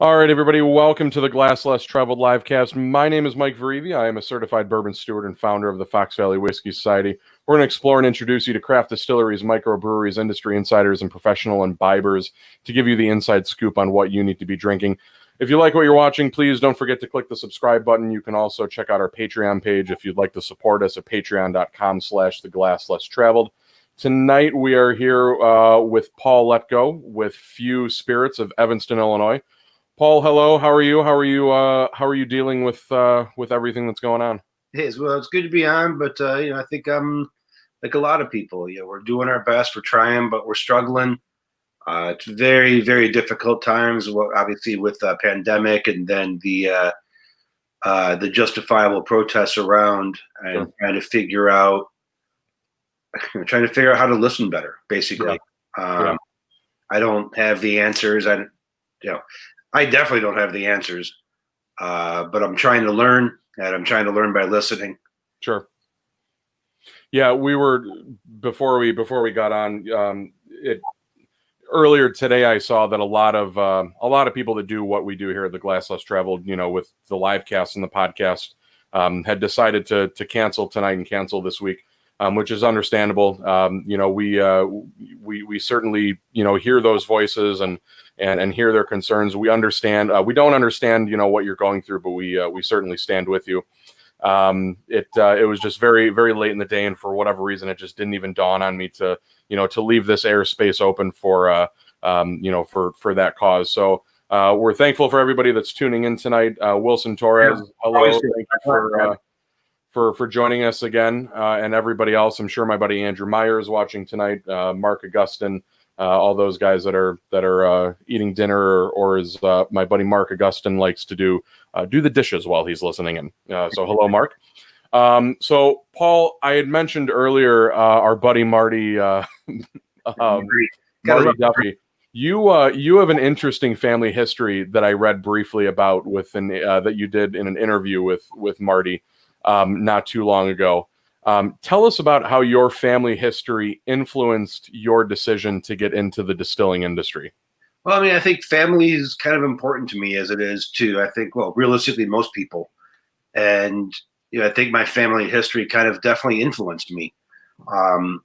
All right, everybody, welcome to the Glass Less Traveled livecast. My name is Mike Verivi. I am a certified bourbon steward and founder of the Fox Valley Whiskey Society. We're going to explore and introduce you to craft distilleries, microbreweries, industry insiders, and professional imbibers to give you the inside scoop on what you need to be drinking. If you like what you're watching, please don't forget to click the subscribe button. You can also check out our Patreon page if you'd like to support us at patreon.com/theglasslesstraveled. Tonight, we are here with Paul Hletko with FEW Spirits of Evanston, Illinois. Paul, hello. How are you? How are you dealing with everything that's going on? Well, it's good to be on, but I think I'm like a lot of people. We're doing our best, we're trying, but we're struggling. It's very, very difficult times. Obviously, with the pandemic, and then the justifiable protests around, and Sure. trying to figure out how to listen better. Basically, Yeah. I don't have the answers. I definitely don't have the answers, but I'm trying to learn, and I'm trying to learn by listening. Sure. Yeah, we were before we got on. Earlier today, I saw that a lot of people that do what we do here at the Glass Less Traveled, with the live cast and the podcast, had decided to cancel tonight and cancel this week, which is understandable. We certainly hear those voices and hear their concerns. We understand. We don't understand what you're going through, but we certainly stand with you. It was just very, very late in the day, and for whatever reason, it just didn't even dawn on me to leave this airspace open for that cause. So we're thankful for everybody that's tuning in tonight. Wilson Torres, hello, thank you for joining us again, and everybody else. I'm sure my buddy Andrew Meyer is watching tonight. Mark Augustin, all those guys that are eating dinner, or as my buddy Mark Augustin likes to do the dishes while he's listening in. So hello, Mark. So Paul, I had mentioned earlier our buddy Marty Marty Duffy. You have an interesting family history that I read briefly about that you did in an interview with Marty not too long ago. Tell us about how your family history influenced your decision to get into the distilling industry. Well, I think family is kind of important to me, as it is to, I think, well, realistically, most people. And, I think my family history kind of definitely influenced me. And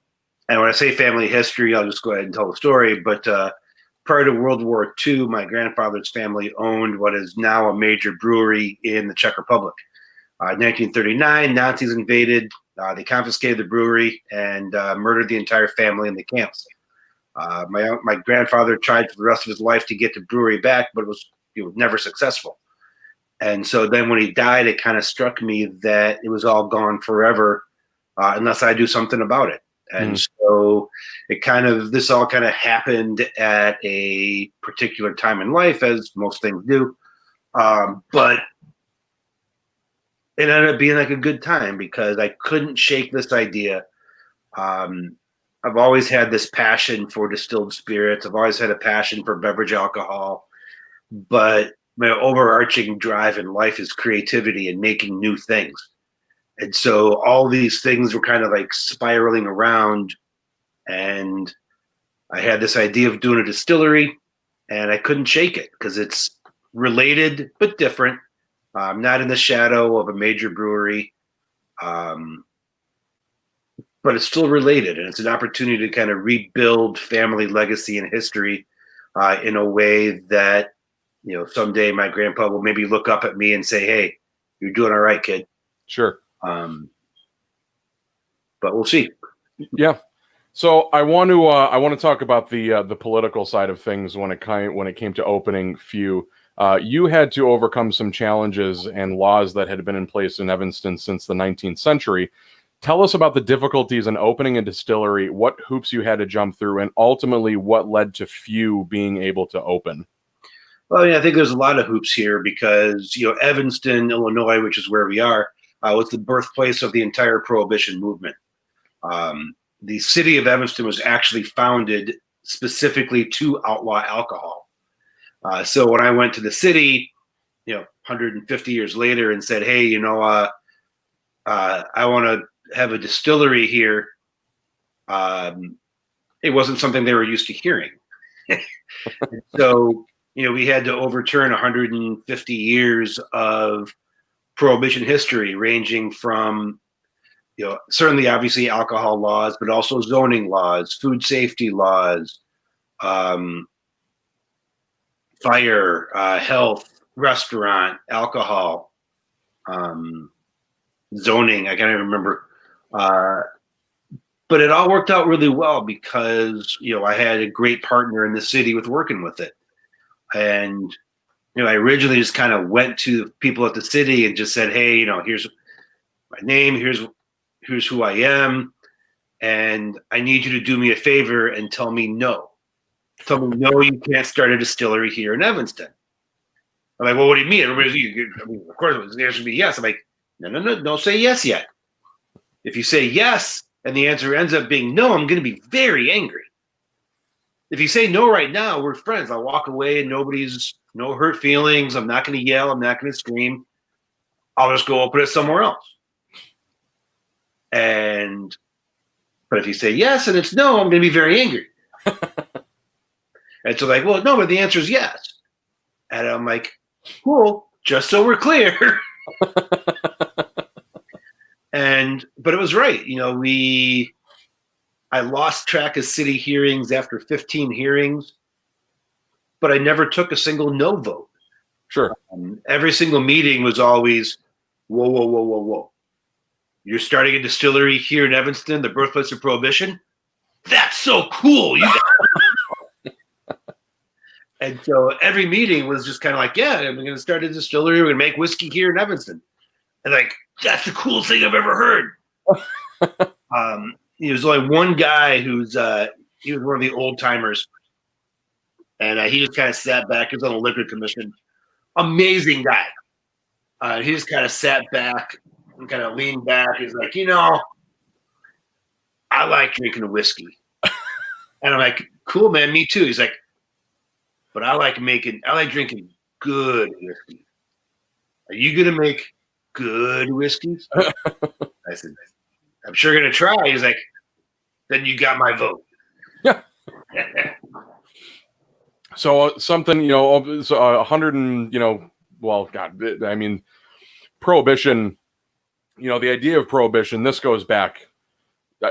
when I say family history, I'll just go ahead and tell the story. But prior to World War II, my grandfather's family owned what is now a major brewery in the Czech Republic. 1939, Nazis invaded. They confiscated the brewery and murdered the entire family in the camps. My grandfather tried for the rest of his life to get the brewery back, but was never successful. And so then when he died, it kind of struck me that it was all gone forever unless I do something about it. And so this all kind of happened at a particular time in life, as most things do. But it ended up being like a good time because I couldn't shake this idea. I've always had this passion for distilled spirits. I've always had a passion for beverage alcohol, but my overarching drive in life is creativity and making new things. And so all these things were kind of like spiraling around, and I had this idea of doing a distillery, and I couldn't shake it because it's related but different. Not in the shadow of a major brewery, but it's still related, and it's an opportunity to kind of rebuild family legacy and history in a way that, someday my grandpa will maybe look up at me and say, "Hey, you're doing all right, kid." Sure. But we'll see. Yeah. So I want to talk about the political side of things when it came to opening FEW. You had to overcome some challenges and laws that had been in place in Evanston since the 19th century. Tell us about the difficulties in opening a distillery, what hoops you had to jump through, and ultimately what led to FEW being able to open. Well, I think there's a lot of hoops here because, Evanston, Illinois, which is where we are, was the birthplace of the entire Prohibition movement. The city of Evanston was actually founded specifically to outlaw alcohol. So when I went to the city, 150 years later and said, "Hey, I want to have a distillery here," it wasn't something they were used to hearing. So we had to overturn 150 years of Prohibition history, ranging from, certainly obviously alcohol laws, but also zoning laws, food safety laws, fire, health, restaurant, alcohol, zoning. I can't even remember. But it all worked out really well because, I had a great partner in the city with working with it. And, I originally just kind of went to people at the city and just said, hey, here's my name, here's who I am, and I need you to do me a favor and tell me no. Tell me no, you can't start a distillery here in Evanston. I'm like, well, what do you mean? Of course, the answer would be yes. I'm like, no, don't say yes yet. If you say yes and the answer ends up being no, I'm going to be very angry. If you say no right now, we're friends. I'll walk away and no hurt feelings. I'm not going to yell. I'm not going to scream. I'll just go open it somewhere else. But if you say yes and it's no, I'm going to be very angry. And so like, well, no, but the answer is yes. And I'm like, cool, just so we're clear. But it was right. I lost track of city hearings after 15 hearings, but I never took a single no vote. Sure. Every single meeting was always, whoa, whoa, whoa, whoa, whoa. You're starting a distillery here in Evanston, the birthplace of Prohibition? That's so cool. And so every meeting was just kind of like, yeah, I'm going to start a distillery. We're going to make whiskey here in Evanston. And like, that's the coolest thing I've ever heard. There's only one guy he was one of the old timers. And he just kind of sat back. He was on the liquor commission. Amazing guy. He just kind of sat back and kind of leaned back. He's like, I like drinking whiskey. And I'm like, cool, man, me too. He's like, but I like drinking good whiskey. Are you going to make good whiskeys? I said, I'm sure going to try. He's like, then you got my vote. Yeah. So something, 100 and, well, God, I mean, Prohibition, the idea of Prohibition, this goes back,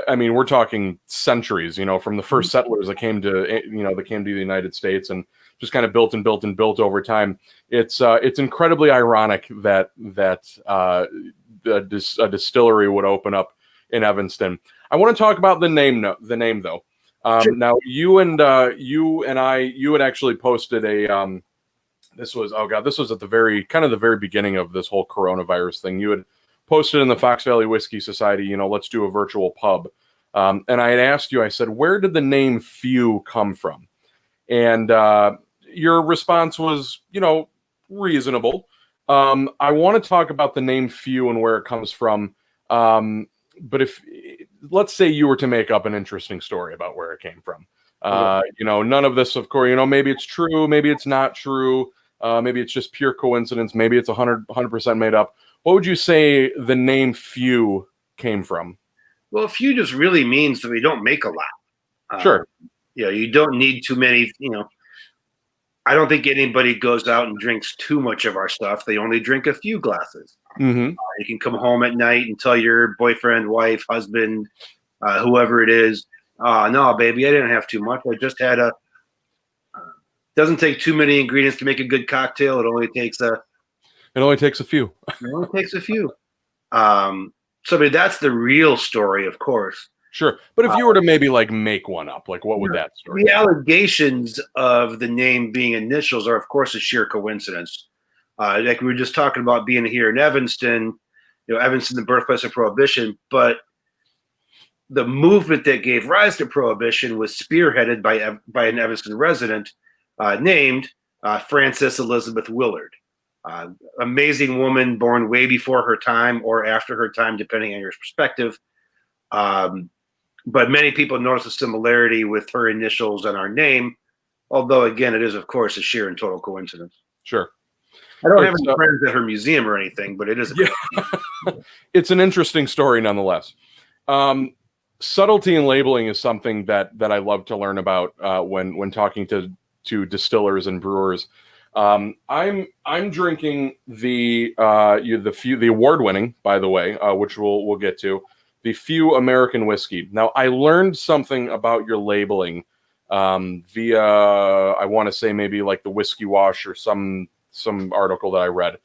I mean, we're talking centuries, from the first settlers that came to the United States and just kind of built and built and built over time. It's incredibly ironic that a distillery would open up in Evanston. I want to talk about the name though. Sure. Now you had actually posted a this was at the very beginning of this whole coronavirus thing. You had posted in the Fox Valley Whiskey Society, let's do a virtual pub. And I had asked you, I said, where did the name FEW come from? And your response was, reasonable. I want to talk about the name FEW and where it comes from. But let's say you were to make up an interesting story about where it came from. None of this, of course, maybe it's true, maybe it's not true. Maybe it's just pure coincidence. Maybe it's 100% made up. What would you say the name FEW came from? Well, FEW just really means that we don't make a lot. Sure. You don't need too many, I don't think anybody goes out and drinks too much of our stuff. They only drink a few glasses. Mm-hmm. You can come home at night and tell your boyfriend, wife, husband, whoever it is, no, baby, I didn't have too much. I just had doesn't take too many ingredients to make a good cocktail. It only takes a few. It only takes a few. So that's the real story, of course. Sure. But if you were to maybe make one up, what would that story be? The allegations of the name being initials are, of course, a sheer coincidence. Like we were just talking about being here in Evanston, Evanston, the birthplace of Prohibition, but the movement that gave rise to Prohibition was spearheaded by an Evanston resident named Frances Elizabeth Willard. Amazing woman, born way before her time or after her time, depending on your perspective. But many people notice a similarity with her initials and our name, although, again, it is, of course, a sheer and total coincidence. Sure. I don't have any friends at her museum or anything, but it is. It's an interesting story nonetheless. Subtlety in labeling is something that I love to learn about when talking to distillers and brewers. I'm drinking the award-winning, by the way, which we'll get to, the FEW American whiskey. Now, I learned something about your labeling via, I want to say maybe like the Whiskey Wash or some article that I read,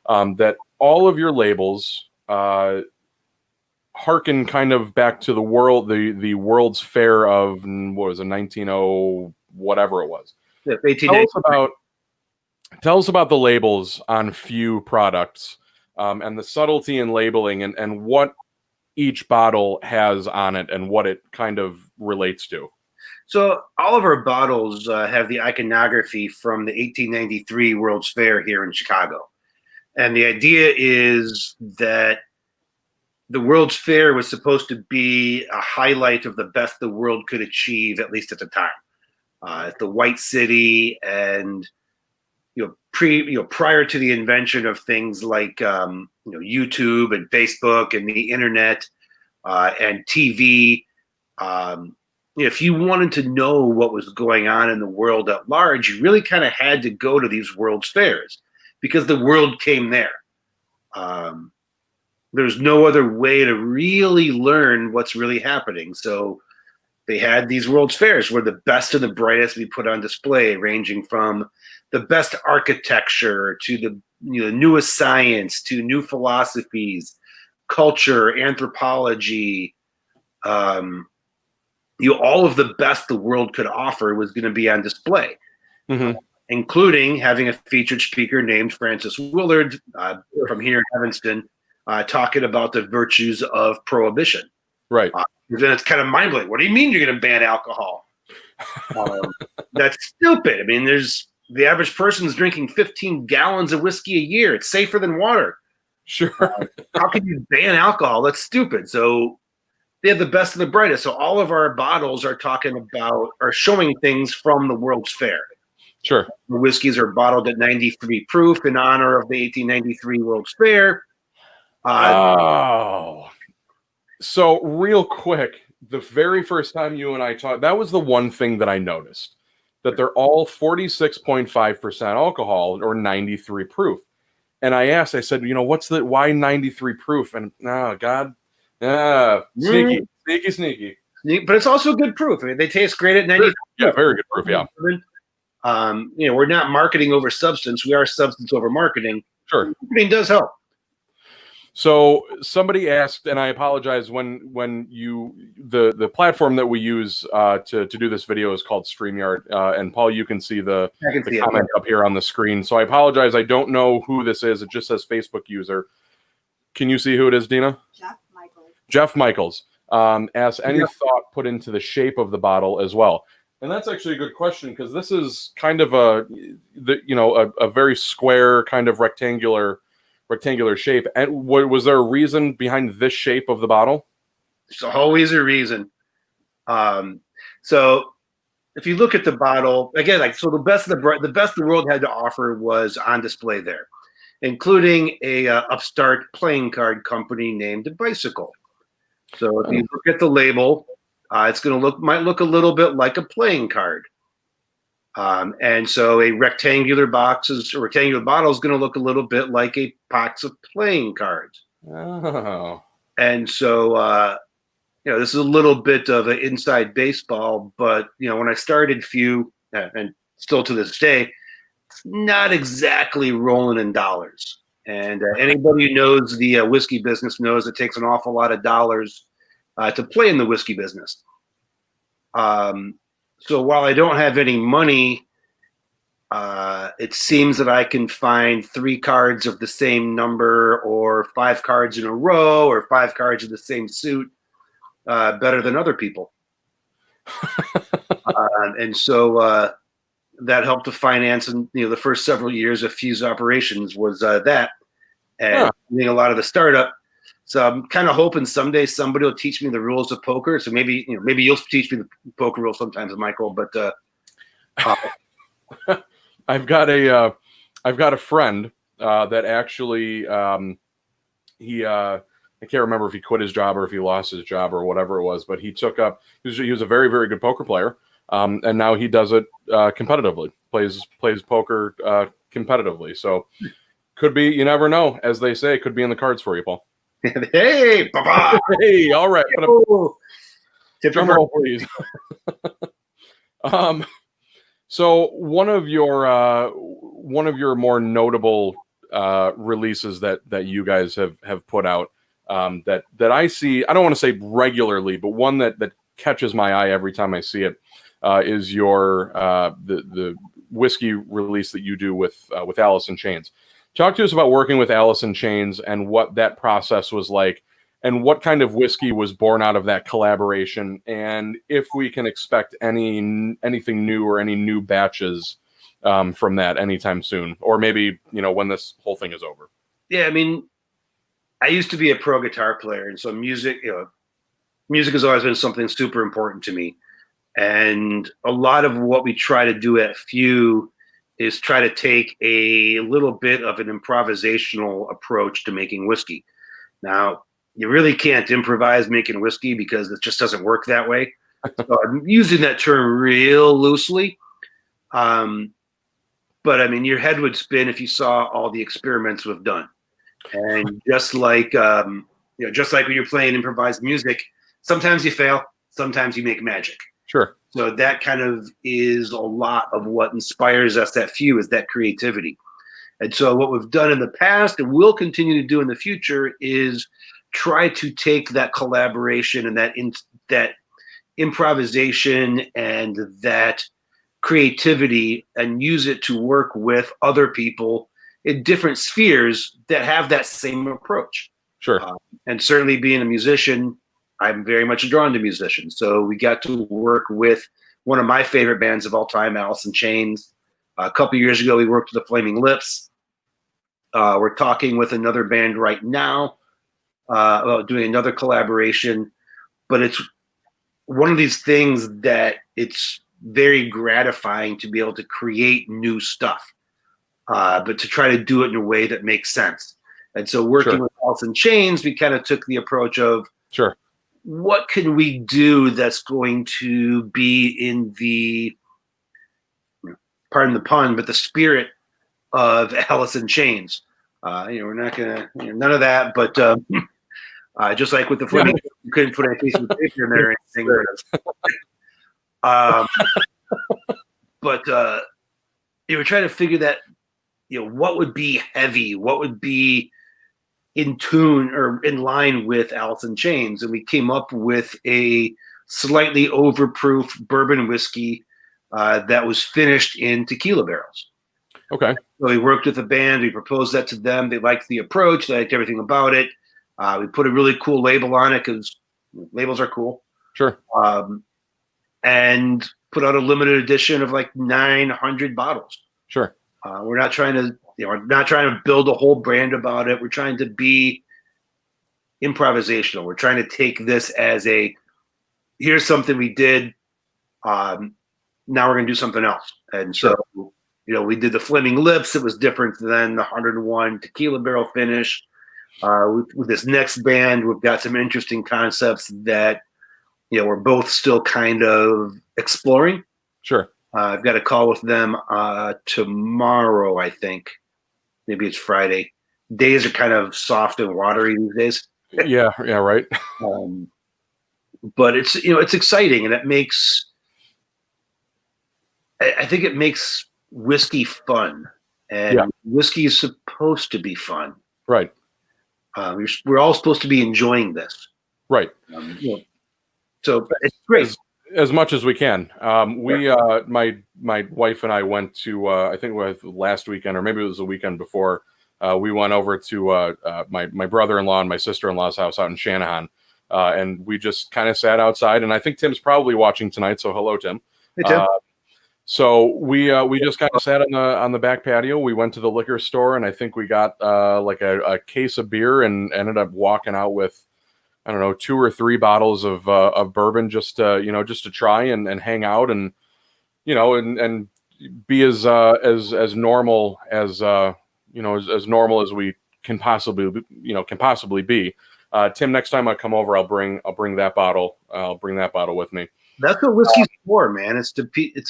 that all of your labels harken kind of back to the World's Fair of, what was it, 1900, whatever it was. Yeah, 1893. Tell us about the labels on FEW products and the subtlety in labeling and what each bottle has on it and what it kind of relates to. So all of our bottles have the iconography from the 1893 World's Fair here in Chicago. And the idea is that the World's Fair was supposed to be a highlight of the best the world could achieve, at least at the time. The White City, and prior to the invention of things like YouTube and Facebook and the internet and TV. If you wanted to know what was going on in the world at large, you really kind of had to go to these World's Fairs because the world came there. There's no other way to really learn what's really happening. So they had these World's Fairs where the best and the brightest we put on display, ranging from the best architecture to the newest science to new philosophies, culture, anthropology. All of the best the world could offer was going to be on display, including having a featured speaker named Francis Willard from here in Evanston, talking about the virtues of Prohibition. Right. Then it's kind of mind-blowing. What do you mean you're going to ban alcohol? That's stupid. I mean, the average person is drinking 15 gallons of whiskey a year. It's safer than water. Sure. How can you ban alcohol? That's stupid. So they have the best and the brightest. So all of our bottles are showing things from the World's Fair. Sure. The whiskeys are bottled at 93 proof in honor of the 1893 World's Fair. So real quick, the very first time you and I talked, that was the one thing that I noticed, that they're all 46.5% alcohol or 93 proof. And I said, why 93 proof? And sneaky. But it's also good proof. I mean, they taste great at 93. Yeah, very good proof. Yeah. We're not marketing over substance. We are substance over marketing. Sure. Marketing does help. So somebody asked, and I apologize, when the platform that we use to do this video is called StreamYard, and Paul, you can see the comment up here on the screen. So I apologize, I don't know who this is. It just says Facebook user. Can you see who it is, Dina? Jeff Michaels asks, any thought put into the shape of the bottle as well? And that's actually a good question, because this is kind of a very square, kind of rectangular shape. And was there a reason behind this shape of the bottle? There's always a reason. So if you look at the bottle again, the best the world had to offer was on display there, including a upstart playing card company named Bicycle. So if you look at the label, it's going to might look a little bit like a playing card. And so a rectangular bottle is going to look a little bit like a box of playing cards. Oh. And so, this is a little bit of an inside baseball, but, when I started FEW, and still to this day, it's not exactly rolling in dollars. And anybody who knows the whiskey business knows it takes an awful lot of dollars to play in the whiskey business. So while I don't have any money, it seems that I can find 3 cards of the same number or 5 cards in a row or 5 cards of the same suit better than other people. And so that helped to finance, and the first several years of FEW's operations was that, and doing a lot of the startup. So I'm kind of hoping someday somebody will teach me the rules of poker. So maybe you'll teach me the poker rules sometimes, Michael. But I've got a friend that actually I can't remember if he quit his job or if he lost his job or whatever it was, but he took up. He was a very, very good poker player. and now he does it competitively, plays poker competitively. So could be, you never know, as they say, could be in the cards for you, Paul. Hey, Papa. Hey, all right. Drum roll, please. So one of your more notable releases that you guys have put out, that I see, I don't want to say regularly, but one that catches my eye every time I see it, is your the whiskey release that you do with Alice in Chains. Talk to us about working with Alice in Chains and what that process was like, and what kind of whiskey was born out of that collaboration, and if we can expect anything new or any new batches from that anytime soon, or maybe, when this whole thing is over. Yeah, I mean, I used to be a pro guitar player, and so music has always been something super important to me. And a lot of what we try to do at FEW is try to take a little bit of an improvisational approach to making whiskey. Now, you really can't improvise making whiskey because it just doesn't work that way. So I'm using that term real loosely. But I mean, your head would spin if you saw all the experiments we've done. And just like when you're playing improvised music, sometimes you fail, sometimes you make magic. Sure. So that kind of is a lot of what inspires us at FEW, is that creativity. And so what we've done in the past and will continue to do in the future is try to take that collaboration and that improvisation and that creativity and use it to work with other people in different spheres that have that same approach. Sure. And certainly being a musician, I'm very much drawn to musicians. So we got to work with one of my favorite bands of all time, Alice in Chains. A couple years ago, we worked with the Flaming Lips. We're talking with another band right now, doing another collaboration. But it's one of these things that it's very gratifying to be able to create new stuff, but to try to do it in a way that makes sense. And so working with Alice in Chains, we kind of took the approach of, what can we do that's going to be in the, pardon the pun, but the spirit of Alice in Chains. We're not going to, none of that, but just like with the Fleming, you couldn't put any piece of paper in there or anything. But we're trying to figure that, what would be heavy, what would be in tune or in line with Alice in Chains. And we came up with a slightly overproof bourbon whiskey that was finished in tequila barrels. Okay. So we worked with a band. We proposed that to them. They liked the approach. They liked everything about it. We put a really cool label on it because labels are cool. Sure. And put out a limited edition of like 900 bottles. Sure. We're not trying to build a whole brand about it. We're trying to be improvisational. We're trying to take this as here's something we did. Now we're going to do something else. And so, we did the Flaming Lips. It was different than the 101 tequila barrel finish. With this next band, we've got some interesting concepts that, we're both still kind of exploring. Sure. I've got a call with them tomorrow, I think. Maybe it's Friday. Days are kind of soft and watery these days. Yeah, right. But it's exciting, and it makes, I think it makes whiskey fun, and whiskey is supposed to be fun. Right. We're all supposed to be enjoying this. Right. So it's great. As much as we can. My wife and I went to, I think it was last weekend, or maybe it was the weekend before, we went over to my brother-in-law and my sister-in-law's house out in Shanahan. And we just kind of sat outside, and I think Tim's probably watching tonight. So hello, Tim. Hey, Tim. So we just kind of sat on the back patio. We went to the liquor store, and I think we got like a case of beer, and ended up walking out with, I don't know, 2 or 3 bottles of bourbon, just to try and hang out, and and be as normal as as normal as we can possibly be. Tim, next time I come over, I'll bring that bottle. I'll bring that bottle with me. That's what whiskey's for, man. It's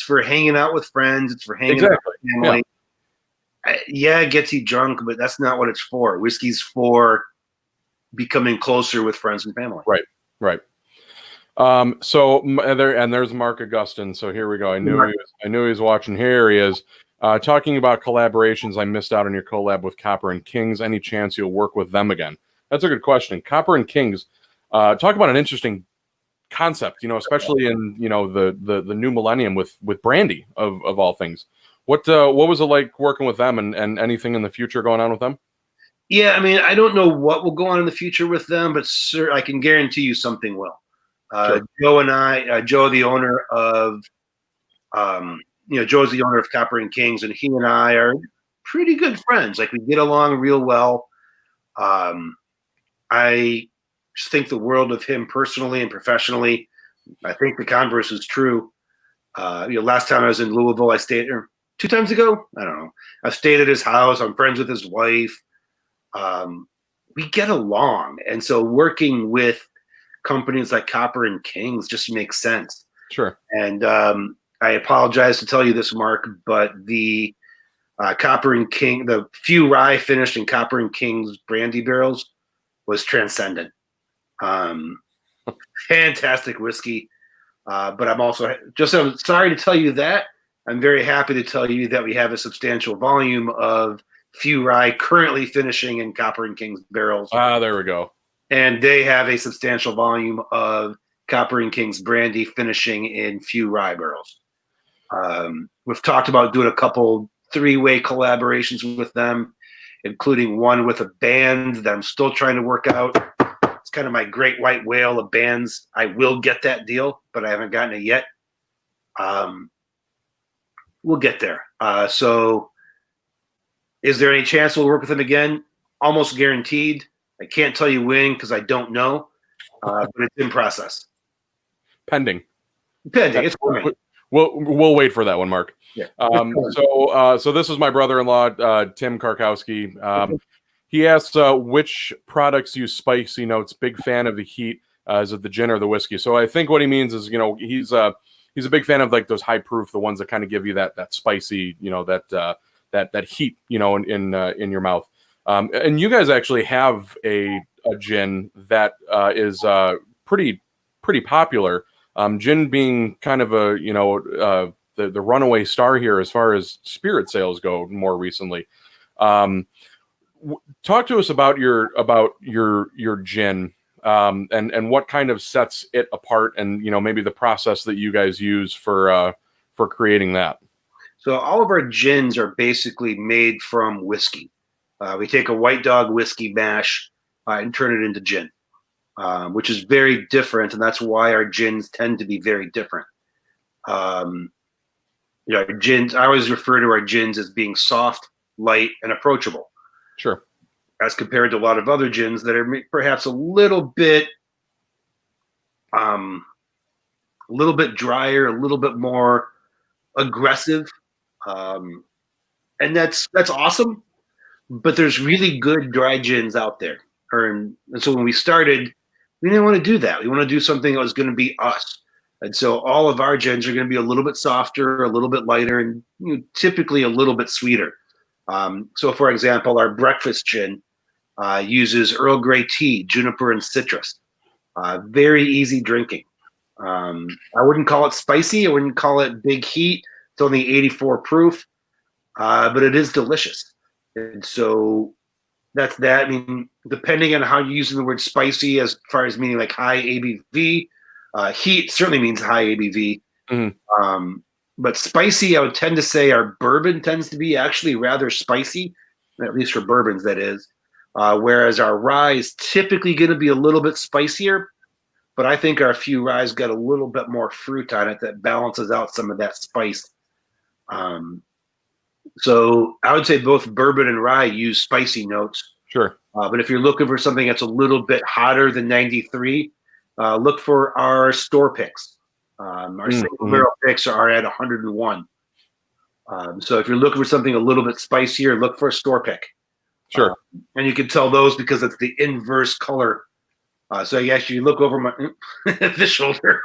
for hanging out with friends. It's for hanging out with family. Yeah, it gets you drunk, but that's not what it's for. Whiskey's for becoming closer with friends and family. Right. There's Mark Augustin. So here we go. I knew he was watching. Here he is. Talking about collaborations, I missed out on your collab with Copper and Kings. Any chance you'll work with them again? That's a good question. Copper and Kings, talk about an interesting concept, especially in the new millennium with brandy of all things. What was it like working with them, and anything in the future going on with them? Yeah, I mean, I don't know what will go on in the future with them, but I can guarantee you something will. Sure. Joe, the owner of, Joe's the owner of Copper and Kings, and he and I are pretty good friends. Like, we get along real well. I just think the world of him personally and professionally. I think the converse is true. Last time I was in Louisville, I stayed there 2 times ago. I don't know. I've stayed at his house. I'm friends with his wife. We get along. And so working with companies like Copper and Kings just makes sense. Sure. And I apologize to tell you this, Mark, but the Copper and King, the few rye finished in Copper and King's brandy barrels was transcendent. Fantastic whiskey. But I'm sorry to tell you that. I'm very happy to tell you that we have a substantial volume of few rye currently finishing in Copper and King's barrels. There we go. And they have a substantial volume of Copper and King's brandy finishing in few rye barrels. We've talked about doing a couple 3-way collaborations with them, including one with a band that I'm still trying to work out. It's kind of my great white whale of bands. I will get that deal, but I haven't gotten it yet. We'll get there. So is there any chance we'll work with them again? Almost guaranteed. I can't tell you when because I don't know, but it's in process. Pending. It's coming. We'll wait for that one, Mark. Yeah. So this is my brother-in-law, Tim Karkowski. He asks which products use spicy notes. Big fan of the heat. Is it the gin or the whiskey? So I think what he means is, he's a big fan of like those high proof, the ones that kind of give you that spicy, that heat, in your mouth. And you guys actually have a gin that is pretty popular. Gin being kind of the runaway star here as far as spirit sales go more recently. Talk to us about your gin and what kind of sets it apart, and maybe the process that you guys use for creating that. So all of our gins are basically made from whiskey. We take a White Dog whiskey mash and turn it into gin, which is very different, and that's why our gins tend to be very different. Gins. I always refer to our gins as being soft, light, and approachable. Sure. As compared to a lot of other gins that are perhaps a little bit drier, a little bit more aggressive, and that's awesome. But there's really good dry gins out there, and so when we started, we didn't want to do that. We want to do something that was going to be us, and so all of our gins are going to be a little bit softer, a little bit lighter, and typically a little bit sweeter. So, for example, our breakfast gin uses Earl Grey tea, juniper, and citrus. Very easy drinking. I wouldn't call it spicy. I wouldn't call it big heat. It's only 84 proof, but it is delicious. And so that's that. I mean, depending on how you're using the word spicy as far as meaning like high ABV, heat certainly means high ABV. Mm-hmm. But spicy, I would tend to say our bourbon tends to be actually rather spicy, at least for bourbons, that is. Whereas our rye is typically going to be a little bit spicier, but I think our few ryes got a little bit more fruit on it that balances out some of that spice. So I would say both bourbon and rye use spicy notes. Sure. But if you're looking for something that's a little bit hotter than 93, look for our store picks. Our single barrel picks are at 101. So if you're looking for something a little bit spicier, look for a store pick. Sure. And you can tell those because it's the inverse color. So you actually look over my the shoulder.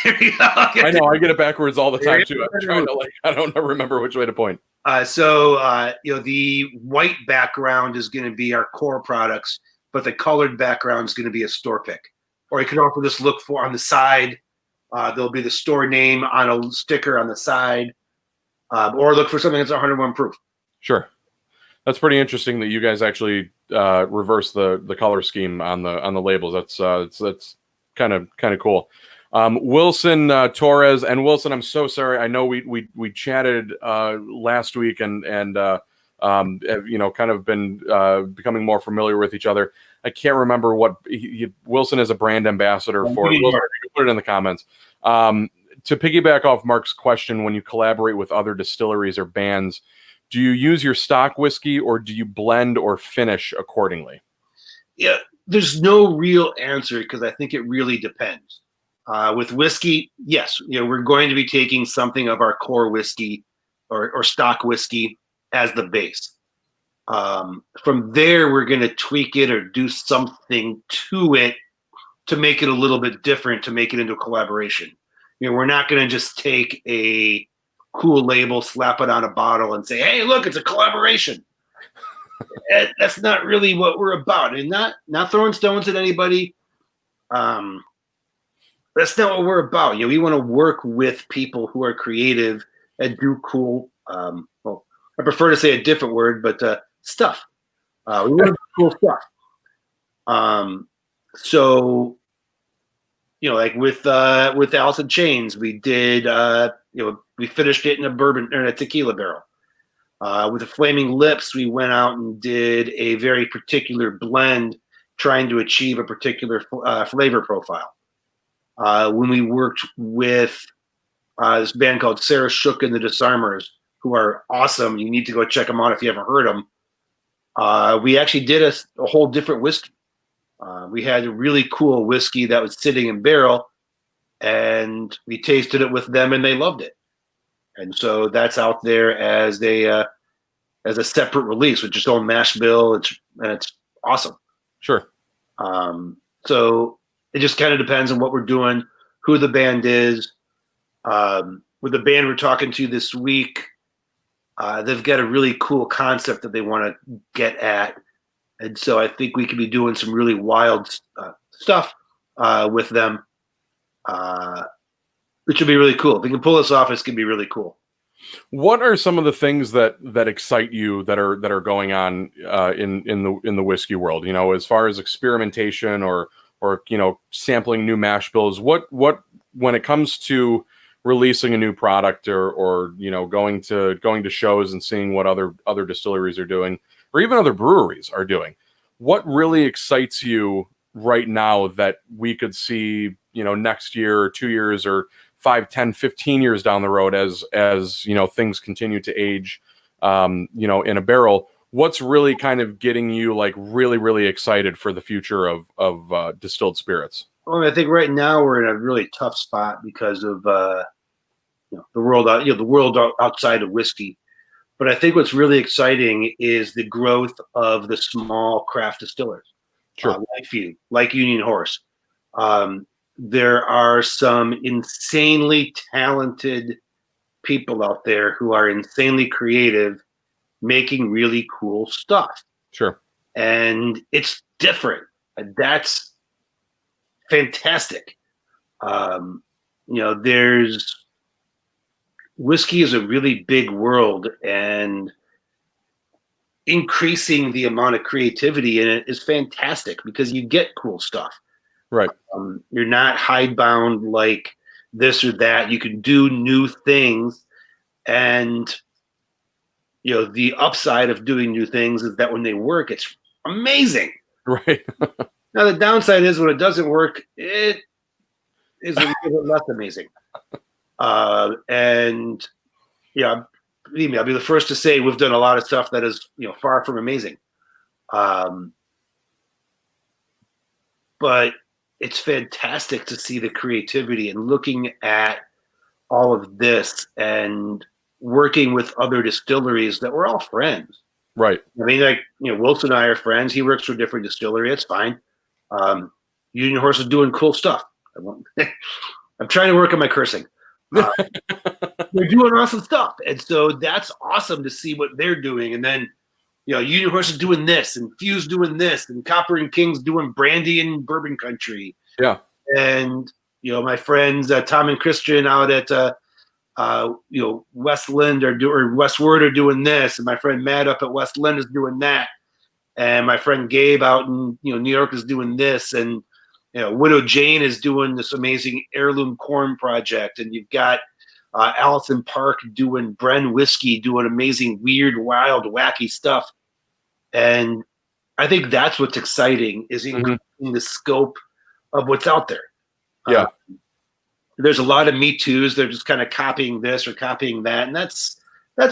I know I get it backwards all the time too. I'm trying to I don't remember which way to point. The white background is going to be our core products, but the colored background is going to be a store pick. Or you can also just look for on the side. There'll be the store name on a sticker on the side, or look for something that's 101 proof. Sure, that's pretty interesting that you guys actually reverse the color scheme on the labels. That's kind of cool. Wilson Torres and Wilson, I'm so sorry. I know we chatted last week and have, kind of been becoming more familiar with each other. I can't remember what Wilson is a brand ambassador for. Wilson, you can put it in the comments. To piggyback off Mark's question, when you collaborate with other distilleries or bands, do you use your stock whiskey or do you blend or finish accordingly? Yeah, there's no real answer because I think it really depends. With whiskey, yes, we're going to be taking something of our core whiskey or stock whiskey as the base. From there, we're going to tweak it or do something to it to make it a little bit different, to make it into a collaboration. We're not going to just take a cool label, slap it on a bottle, and say, "Hey, look, it's a collaboration." That's not really what we're about, and not throwing stones at anybody. That's not what we're about. We want to work with people who are creative and do cool. Well, I prefer to say a different word, but stuff. We want to do cool stuff. Like with Alice in Chains, we did. We finished it in a bourbon or a tequila barrel. With the Flaming Lips, we went out and did a very particular blend, trying to achieve a particular flavor profile. When we worked with this band called Sarah Shook and the Disarmers, who are awesome. You need to go check them out if you haven't heard them. We actually did a whole different whiskey. We had a really cool whiskey that was sitting in barrel, and we tasted it with them, and they loved it. And so that's out there as a separate release with its own mash bill. It's awesome. Sure. So it just kind of depends on what we're doing, who the band is. With the band we're talking to this week, they've got a really cool concept that they want to get at. And so I think we could be doing some really wild stuff with them, which would be really cool. If we can pull this off, it's going to be really cool. What are some of the things that excite you that are going on in the whiskey world? As far as experimentation or sampling new mash bills. What when it comes to releasing a new product or going to shows and seeing what other distilleries are doing or even other breweries are doing, what really excites you right now that we could see next year or 2 years or 5, 10, 15 years down the road as things continue to age in a barrel? What's really kind of getting you like really, really excited for the future of distilled spirits? Well, I think right now we're in a really tough spot because of the world outside of whiskey. But I think what's really exciting is the growth of the small craft distillers. Sure. Like FEW, like Union Horse. There are some insanely talented people out there who are insanely creative, making really cool stuff. Sure. And it's different. That's fantastic. There's whiskey is a really big world, and increasing the amount of creativity in it is fantastic because you get cool stuff. Right. You're not hidebound like this or that. You can do new things, and the upside of doing new things is that when they work, it's amazing. Right. Now the downside is when it doesn't work, it is a little bit less amazing. Believe me, I'll be the first to say we've done a lot of stuff that is far from amazing. But it's fantastic to see the creativity and looking at all of this and working with other distilleries that we're all friends. Right. I mean, Wilson and I are friends. He works for a different distillery. It's fine. Union Horse is doing cool stuff. I'm trying to work on my cursing. They're doing awesome stuff, and so that's awesome to see what they're doing. And then, Union Horse is doing this, and Few's doing this, and Copper and King's doing brandy and bourbon country. Yeah, and my friends Tom and Christian out at Westland or Westward are doing this, and my friend Matt up at Westland is doing that, and my friend Gabe out in New York is doing this, and Widow Jane is doing this amazing heirloom corn project, and you've got Allison Park doing Bren whiskey, doing amazing, weird, wild, wacky stuff. And I think that's what's exciting, is increasing the scope of what's out there. Yeah. There's a lot of Me Too's. They're just kind of copying this or copying that. And that's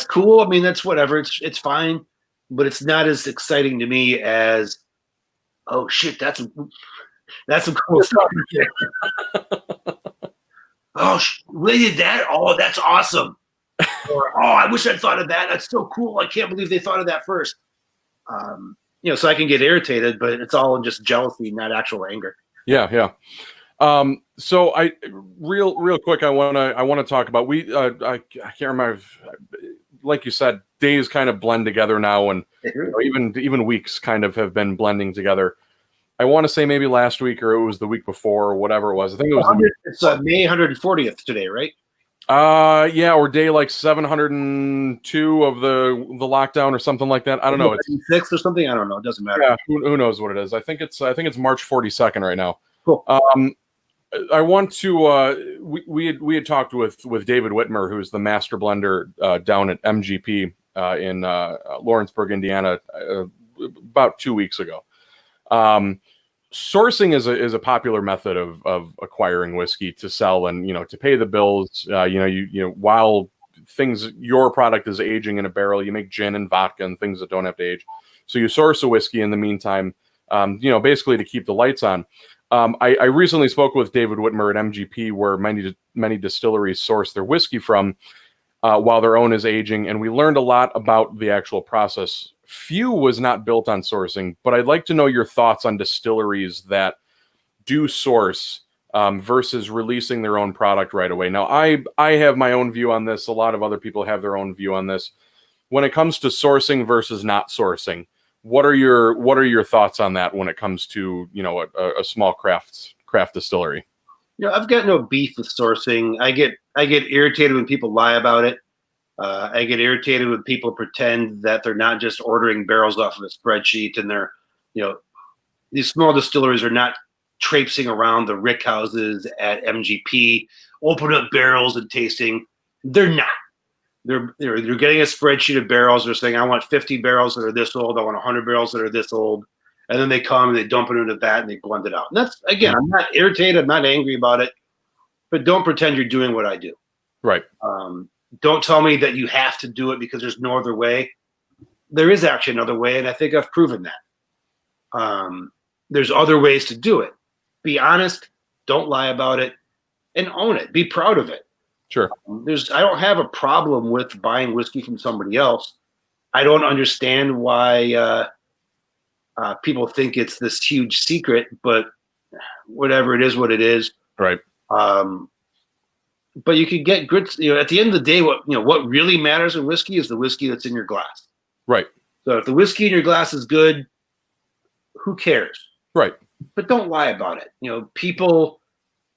cool. I mean, that's whatever. It's fine. But it's not as exciting to me as, oh, shit, that's some cool stuff. Oh, they did that? Oh, that's awesome. Or, oh, I wish I'd thought of that. That's so cool. I can't believe they thought of that first. So I can get irritated, but it's all just jealousy, not actual anger. Yeah. So I real quick, I want to talk about, I can't remember, like you said, days kind of blend together now, and even weeks kind of have been blending together. I want to say maybe last week, or it was the week before, or whatever it was. I think it was it's May 140th today, right? Yeah, or day like 702 of the lockdown or something like that. I don't know. It's 6 or something. I don't know. It doesn't matter. Yeah, who knows what it is? I think it's March 42nd right now. Cool. I want to. We had talked with David Whitmer, who's the master blender down at MGP in Lawrenceburg, Indiana, about 2 weeks ago. Sourcing is a popular method of acquiring whiskey to sell and to pay the bills. While your product is aging in a barrel, you make gin and vodka and things that don't have to age. So you source a whiskey in the meantime, basically to keep the lights on. I recently spoke with David Whitmer at MGP, where many distilleries source their whiskey from while their own is aging, and we learned a lot about the actual process. FEW was not built on sourcing, but I'd like to know your thoughts on distilleries that do source versus releasing their own product right away. Now, I have my own view on this. A lot of other people have their own view on this. When it comes to sourcing versus not sourcing, what are your thoughts on that when it comes to a small craft distillery? I've got no beef with sourcing. I get irritated when people lie about it. I get irritated when people pretend that they're not just ordering barrels off of a spreadsheet, and they're, these small distilleries are not traipsing around the rick houses at MGP, open up barrels and tasting. They're not. They're getting a spreadsheet of barrels. They're saying, I want 50 barrels that are this old. I want 100 barrels that are this old. And then they come and they dump it into the vat and they blend it out. And that's, again, I'm not irritated. I'm not angry about it. But don't pretend you're doing what I do. Right. Don't tell me that you have to do it because there's no other way. There is actually another way, and I think I've proven that. There's other ways to do it. Be honest. Don't lie about it. And own it. Be proud of it. Sure. I don't have a problem with buying whiskey from somebody else. I don't understand why people think it's this huge secret, but whatever, it is what it is. Right. But you can get good. At the end of the day, what really matters in whiskey is the whiskey that's in your glass. Right. So if the whiskey in your glass is good, who cares? Right. But don't lie about it. People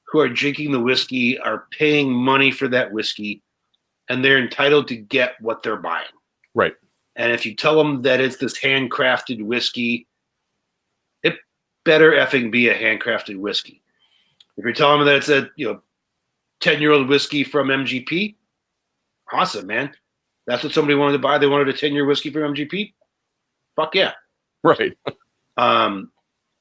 who are drinking the whiskey are paying money for that whiskey, and they're entitled to get what they're buying. Right. And if you tell them that it's this handcrafted whiskey, it better effing be a handcrafted whiskey. If you're telling them that it's a 10-year-old whiskey from MGP, awesome, man. That's what somebody wanted to buy. They wanted a 10-year whiskey from MGP. Fuck yeah. Right.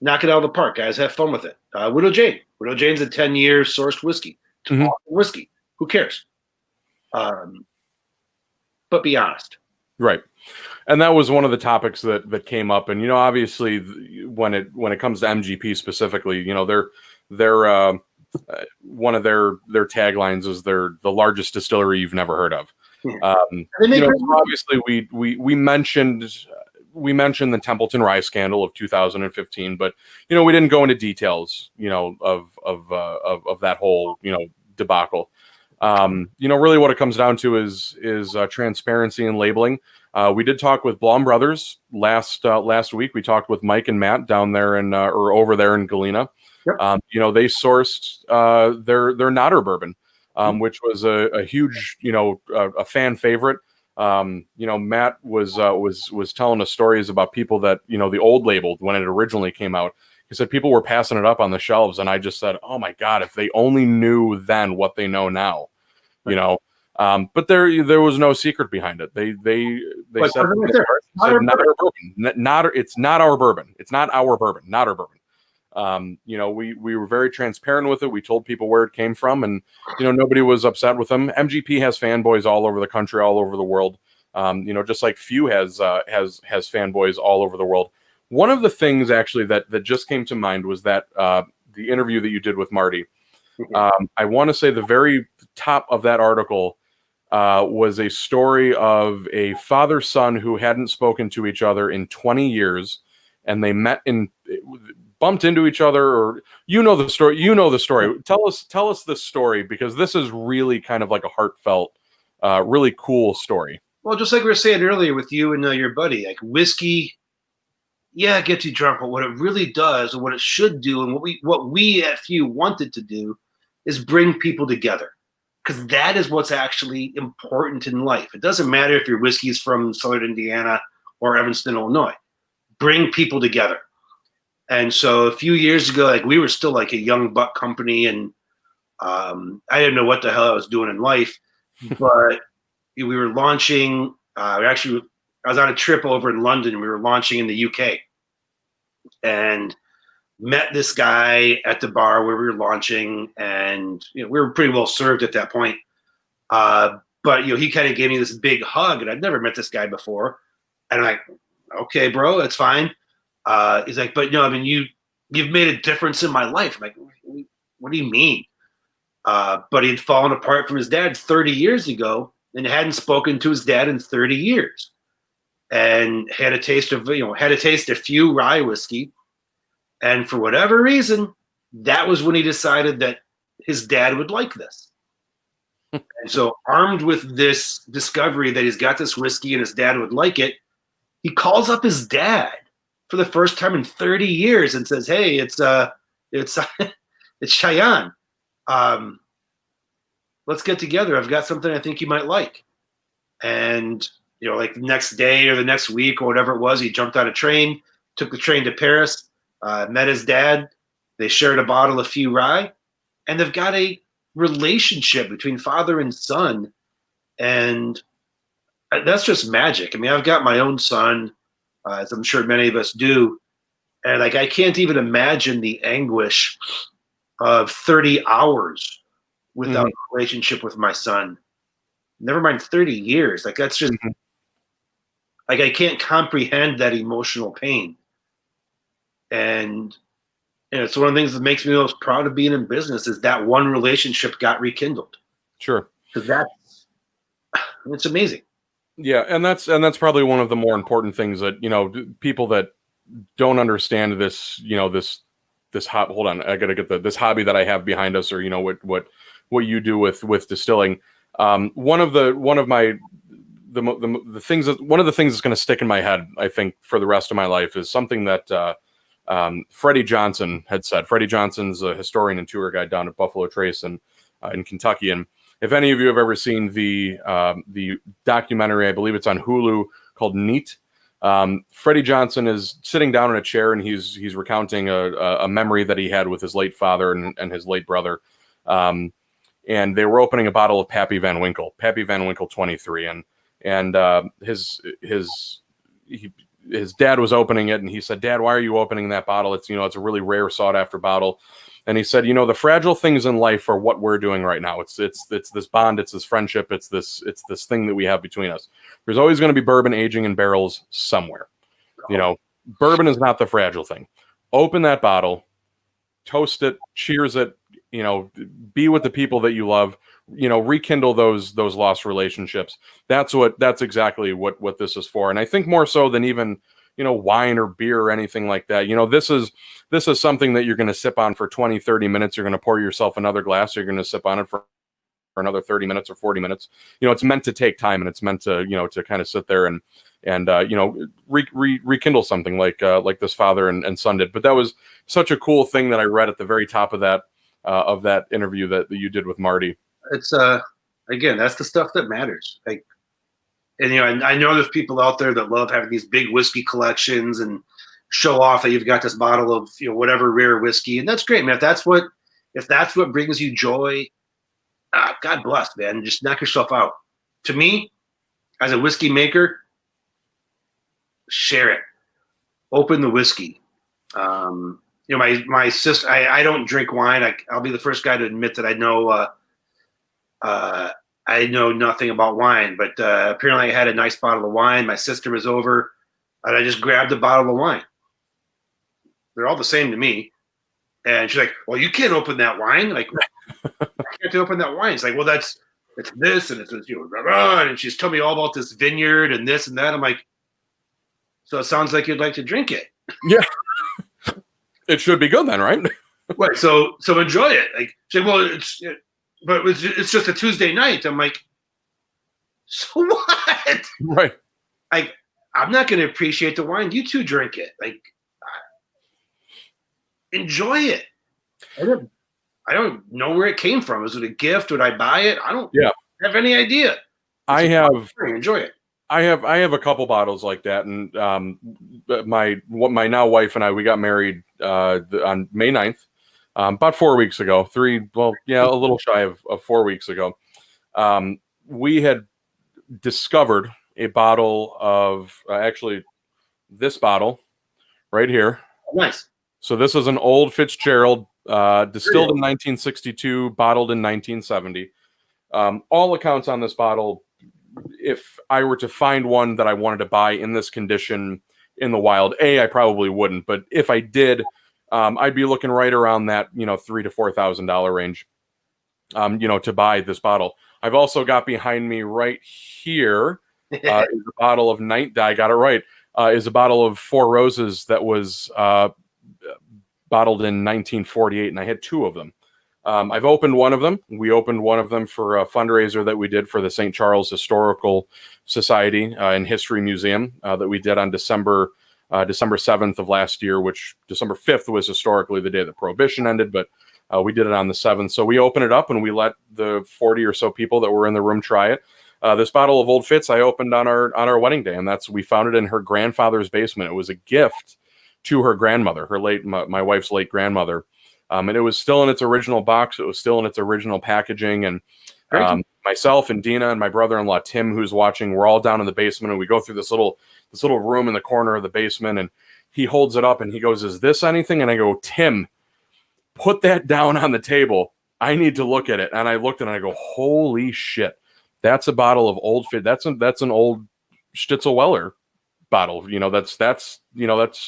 Knock it out of the park, guys. Have fun with it. Widow Jane. Widow Jane's a 10-year sourced whiskey. It's awesome whiskey. Who cares? But be honest. Right. And that was one of the topics that came up. And, obviously when it comes to MGP specifically, they're one of their taglines is they're the largest distillery you've never heard of. Obviously we mentioned the Templeton Rye scandal of 2015, but we didn't go into details of that whole debacle. Really what it comes down to is transparency and labeling. We did talk with Blom Brothers last week. We talked with Mike and Matt down there or over there in Galena. Yep. They sourced their Nodder bourbon, which was a huge, a fan favorite. Matt was telling us stories about people that, the old label when it originally came out. He said people were passing it up on the shelves, and I just said, "Oh my God, if they only knew then what they know now." But there was no secret behind it. They said not our bourbon. It's not our bourbon. It's not our bourbon. Not our bourbon. We were very transparent with it. We told people where it came from, and nobody was upset with them. MGP has fanboys all over the country, all over the world. Just like FEW has fanboys all over the world. One of the things actually that just came to mind was that the interview that you did with Marty. I want to say the very top of that article was a story of a father-son who hadn't spoken to each other in 20 years, and they bumped into each other, or the story. Tell us this story, because this is really kind of like a heartfelt, really cool story. Well, just like we were saying earlier with you and your buddy, like whiskey, yeah, it gets you drunk, but what it really does, and what it should do, and what we at FEW wanted to do, is bring people together, because that is what's actually important in life. It doesn't matter if your whiskey is from Southern Indiana or Evanston, Illinois. Bring people together. And so a few years ago, like, we were still like a young buck company, and I didn't know what the hell I was doing in life, but we were launching. I was on a trip over in London, and we were launching in the UK, and met this guy at the bar where we were launching, and we were pretty well served at that point. But he kind of gave me this big hug, and I'd never met this guy before, and I'm like, okay, bro, that's fine. He's like, but you've made a difference in my life. I'm like, what do you mean? But he'd fallen apart from his dad 30 years ago, and hadn't spoken to his dad in 30 years, and had a taste of FEW rye whiskey. And for whatever reason, that was when he decided that his dad would like this. And so, armed with this discovery that he's got this whiskey and his dad would like it, he calls up his dad for the first time in 30 years and says, "Hey, it's Cheyenne. Let's get together. I've got something I think you might like." And like the next day or the next week or whatever it was, he jumped on a train, took the train to Paris. Met his dad. They shared a bottle of FEW rye, and they've got a relationship between father and son, and that's just magic. I mean, I've got my own son, as I'm sure many of us do, and like, I can't even imagine the anguish of 30 hours without a relationship with my son. Never mind 30 years. Like, that's just like, I can't comprehend that emotional pain. And it's one of the things that makes me most proud of being in business, is that one relationship got rekindled. Sure. Because it's amazing. Yeah, and that's probably one of the more important things that people that don't understand this this hold on, I gotta get this hobby that I have behind us, or what you do with distilling. One of the things that's going to stick in my head, I think, for the rest of my life, is something that Freddie Johnson had said. Freddie Johnson's a historian and tour guide down at Buffalo Trace in Kentucky. And if any of you have ever seen the documentary, I believe it's on Hulu, called Neat, Freddie Johnson is sitting down in a chair, and he's recounting a memory that he had with his late father and his late brother. And they were opening a bottle of Pappy Van Winkle 23, and his dad was opening it, and he said, "Dad, why are you opening that bottle? It's it's a really rare, sought after bottle." And he said, "The fragile things in life are what we're doing right now. It's this bond, it's this friendship, it's this thing that we have between us. There's always going to be bourbon aging in barrels somewhere. Bourbon is not the fragile thing. Open that bottle, toast it, cheers it. Be with the people that you love. Rekindle those lost relationships. That's exactly what this is for. And I think more so than even wine or beer or anything like that. This is something that you're going to sip on for 20, 30 minutes. You're going to pour yourself another glass. Or you're going to sip on it for another 30 minutes or 40 minutes. It's meant to take time, and it's meant to, to kind of sit there and rekindle something like this father and son did. But that was such a cool thing that I read at the very top of that interview that you did with Marty. It's again, that's the stuff that matters. Like, and I know there's people out there that love having these big whiskey collections and show off that you've got this bottle of whatever rare whiskey, and that's great, man. If that's what brings you joy, God bless, man. Just knock yourself out. To me, as a whiskey maker, share it. Open the whiskey. My sister. I don't drink wine. I'll be the first guy to admit that I know nothing about wine. But apparently, I had a nice bottle of wine. My sister was over, and I just grabbed a bottle of wine. They're all the same to me. And she's like, "Well, you can't open that wine. Like, I can't open that wine." It's like, "Well, it's this and it's and she's telling me all about this vineyard and this and that." I'm like, "So it sounds like you'd like to drink it." Yeah, it should be good then, right? Right. So enjoy it. Like, say, well, it's just a Tuesday night. I'm like, so what? Right. Like, I'm not going to appreciate the wine. You two drink it. Like, enjoy it. I don't know where it came from. Is it a gift? Would I buy it? I don't have any idea. Enjoy it. I have a couple bottles like that, and my now wife and I, we got married on May 9th, about 4 weeks ago. A little shy of 4 weeks ago. We had discovered a bottle of actually this bottle right here. Nice. So this is an old Fitzgerald, distilled in 1962, bottled in 1970. All accounts on this bottle, if I were to find one that I wanted to buy in this condition in the wild, I probably wouldn't. But if I did, I'd be looking right around that, $3,000 to $4,000 range, to buy this bottle. I've also got behind me right here is a bottle of I got it right. Is a bottle of Four Roses that was bottled in 1948, and I had two of them. I've opened one of them. We opened one of them for a fundraiser that we did for the St. Charles Historical Society and History Museum that we did on December 7th of last year, which December 5th was historically the day that Prohibition ended, but we did it on the 7th. So we opened it up and we let the 40 or so people that were in the room try it. This bottle of Old Fitz I opened on our wedding day, and we found it in her grandfather's basement. It was a gift to her grandmother, my wife's late grandmother. And it was still in its original box. It was still in its original packaging. And myself and Dina and my brother-in-law, Tim, who's watching, we're all down in the basement, and we go through this little room in the corner of the basement, and he holds it up and he goes, "Is this anything?" And I go, "Tim, put that down on the table. I need to look at it." And I looked and I go, "Holy shit. That's a bottle of Old Fit. That's an old Stitzel-Weller bottle. That's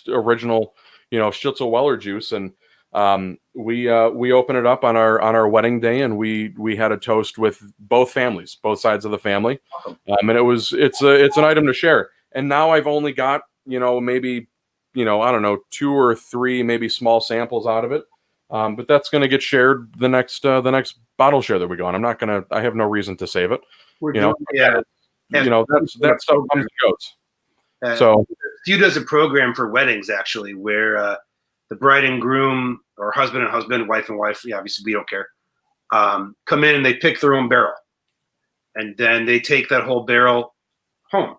original, Stitzel-Weller juice." And we opened it up on our wedding day, and we had a toast with both families, both sides of the family. And it's an item to share. And now I've only got, maybe, I don't know, 2 or 3, maybe small samples out of it. But that's going to get shared the next bottle share that we go on. I have no reason to save it. That stuff comes and goes. So Few does a program for weddings, actually, where the bride and groom, or husband and husband, wife and wife, obviously we don't care, come in and they pick their own barrel. And then they take that whole barrel home.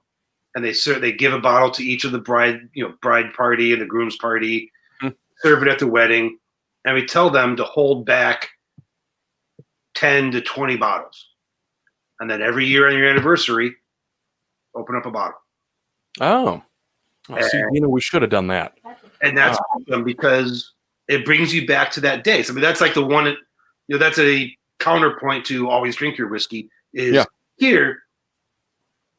And they give a bottle to each of the bride party and the groom's party, serve it at the wedding. And we tell them to hold back 10 to 20 bottles. And then every year on your anniversary, open up a bottle. Oh, see, we should have done that. And that's awesome because it brings you back to that day. So, that's like the one, that's a counterpoint to always drink your whiskey is here,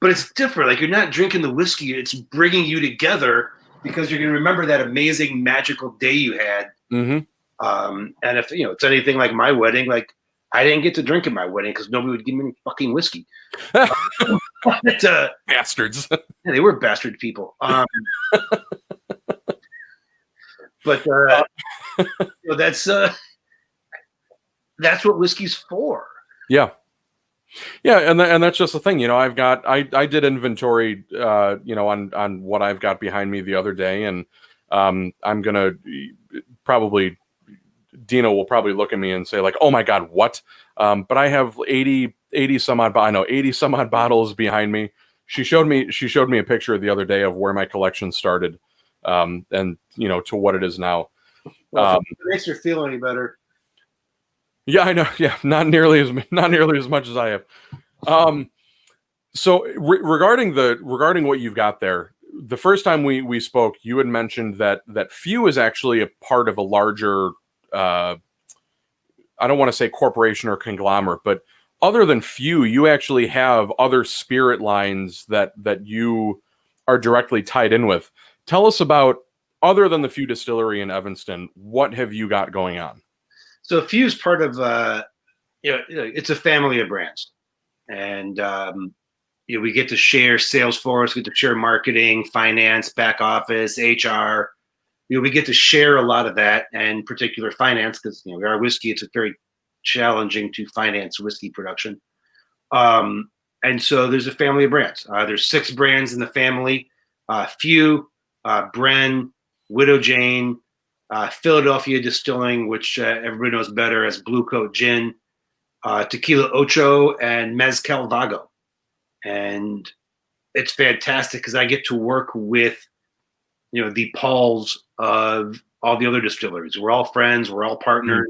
but it's different. Like, you're not drinking the whiskey. It's bringing you together because you're going to remember that amazing, magical day you had. Mm-hmm. And if, it's anything like my wedding, like I didn't get to drink at my wedding because nobody would give me any fucking whiskey. Bastards. Yeah, they were bastard people. But that's what whiskey's for. Yeah. Yeah, and that's just the thing, I did inventory, on what I've got behind me the other day, and I'm gonna probably Dina will probably look at me and say like, "Oh my God, what?" But I have 80 some odd, 80 some odd bottles behind me. She showed me a picture the other day of where my collection started, and to what it is now. Well, if it makes her feel any better. Yeah, I know. Yeah, not nearly as much as I have. So regarding what you've got there, the first time we spoke, you had mentioned that FEW is actually a part of a larger, I don't want to say corporation or conglomerate, but other than FEW, you actually have other spirit lines that you are directly tied in with. Tell us about, other than the FEW Distillery in Evanston, what have you got going on? So FEW is part of, it's a family of brands, and we get to share sales force, we get to share marketing, finance, back office, HR. We get to share a lot of that, and particular finance, because our whiskey, it's very challenging to finance whiskey production. And so there's a family of brands. There's 6 brands in the family: FEW, Bren, Widow Jane, Philadelphia Distilling, which everybody knows better as Blue Coat Gin, Tequila Ocho, and Mezcal Vago. And it's fantastic because I get to work with, the Pauls of all the other distilleries. We're all friends. We're all partners.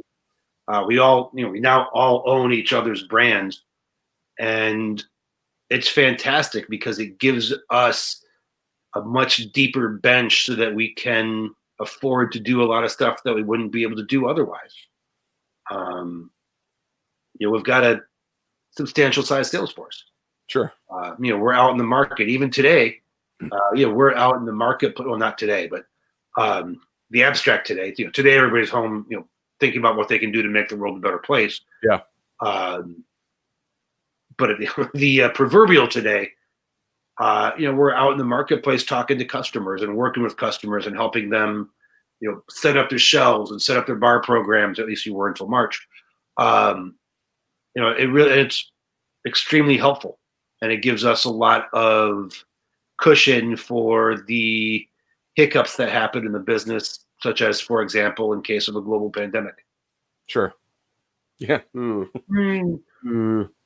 We all, we now all own each other's brands. And it's fantastic because it gives us a much deeper bench so that we can afford to do a lot of stuff that we wouldn't be able to do otherwise. We've got a substantial size sales force. Sure. We're out in the market even today. We're out in the market. Well, not today, but the abstract today. Today everybody's home, thinking about what they can do to make the world a better place. Yeah. But the proverbial today, we're out in the marketplace talking to customers and working with customers and helping them, set up their shelves and set up their bar programs. At least you were until March. It's extremely helpful, and it gives us a lot of cushion for the hiccups that happen in the business, such as, for example, in case of a global pandemic. Sure. Yeah. You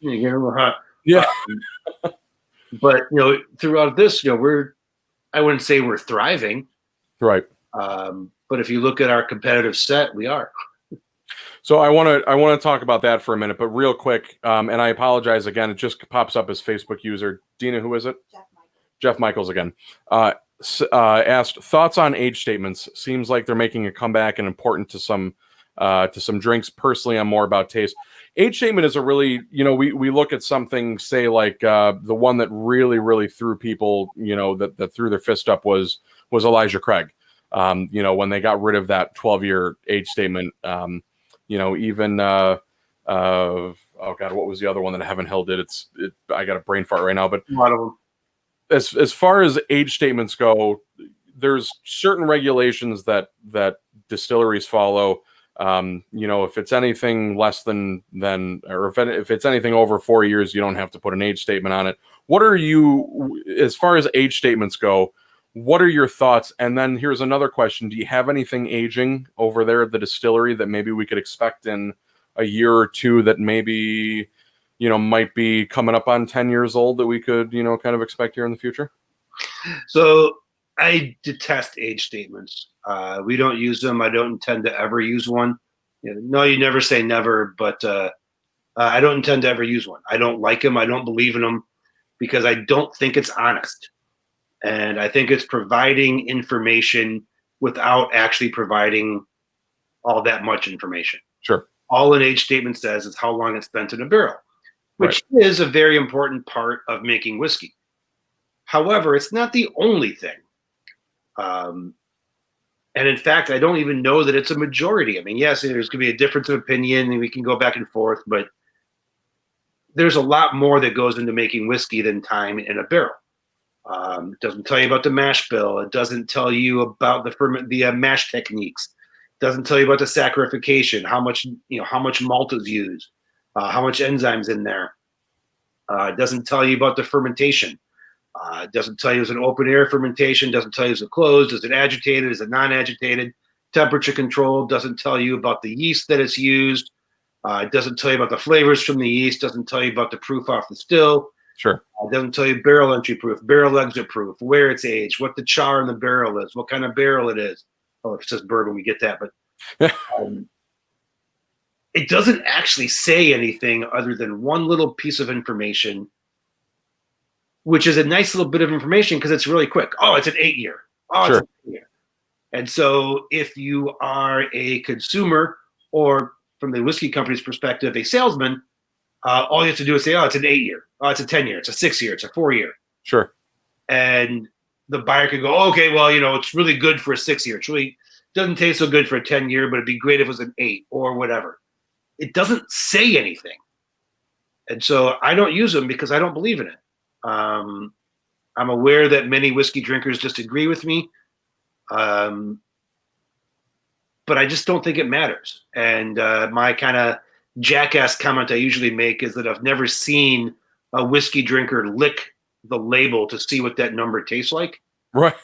get a little hot. Yeah. But throughout this, I wouldn't say we're thriving. Right. But if you look at our competitive set, we are. So I want to talk about that for a minute, but real quick, and I apologize again. It just pops up as Facebook user. Dina, who is it? Jeff Michaels again. Asked thoughts on age statements. Seems like they're making a comeback and important to some drinks. Personally, I'm more about taste. Age statement is a really, we look at something, say like the one that really threw people, that threw their fist up was Elijah Craig. When they got rid of that 12-year age statement. Even oh God, what was the other one that Heaven Hill did? I got a brain fart right now, but a lot of them. As far as age statements go, there's certain regulations that distilleries follow. If it's anything less than or if it's anything over 4 years, you don't have to put an age statement on it. What are you, as far as age statements go, what are your thoughts? And then here's another question. Do you have anything aging over there at the distillery that maybe we could expect in a year or two that maybe, might be coming up on 10 years old that we could, kind of expect here in the future? So I detest age statements. We don't use them. I don't intend to ever use one. No, you never say never, but I don't intend to ever use one. I don't like them. I don't believe in them because I don't think it's honest. And I think it's providing information without actually providing all that much information. Sure. All an age statement says is how long it's spent in a barrel, which is a very important part of making whiskey. However, it's not the only thing. And in fact, I don't even know that it's a majority. I mean, yes, there's going to be a difference of opinion and we can go back and forth, but there's a lot more that goes into making whiskey than time in a barrel. It doesn't tell you about the mash bill. It doesn't tell you about the mash techniques. It doesn't tell you about the saccharification, how much malt is used, how much enzymes in there. It doesn't tell you about the fermentation. It doesn't tell you it's an open air fermentation. Doesn't tell you is it closed. Is it agitated? Is it non-agitated? Temperature control. Doesn't tell you about the yeast that it's used. It doesn't tell you about the flavors from the yeast. Doesn't tell you about the proof off the still. Sure. It doesn't tell you barrel entry proof, barrel exit proof, where it's aged, what the char in the barrel is, what kind of barrel it is. Oh, if it says bourbon, we get that, but it doesn't actually say anything other than one little piece of information, which is a nice little bit of information because it's really quick. Oh, it's an 8-year. Oh, sure. It's an 8-year. And so if you are a consumer or from the whiskey company's perspective, a salesman, all you have to do is say, oh, it's an 8-year. Oh, it's a 10-year. It's a 6-year. It's a 4-year. Sure. And the buyer could go, oh, okay, well, it's really good for a 6-year. It really doesn't taste so good for a 10-year, but it'd be great if it was an 8 or whatever. It doesn't say anything. And so I don't use them because I don't believe in it. I'm aware that many whiskey drinkers disagree with me. But I just don't think it matters. And my kind of jackass comment I usually make is that I've never seen a whiskey drinker lick the label to see what that number tastes like. Right.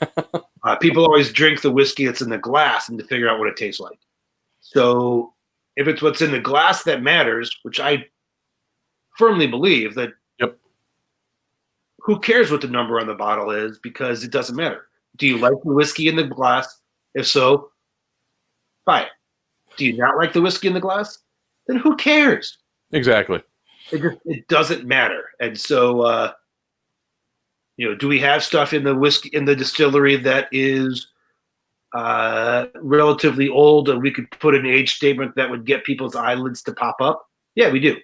People always drink the whiskey that's in the glass and to figure out what it tastes like. So if it's what's in the glass that matters, which I firmly believe that, yep. Who cares what the number on the bottle is because it doesn't matter. Do you like the whiskey in the glass? If so, buy it. Do you not like the whiskey in the glass? Then who cares? Exactly. It doesn't matter. And so, do we have stuff in the whiskey in the distillery that is relatively old, and we could put an age statement that would get people's eyelids to pop up? Yeah, we do.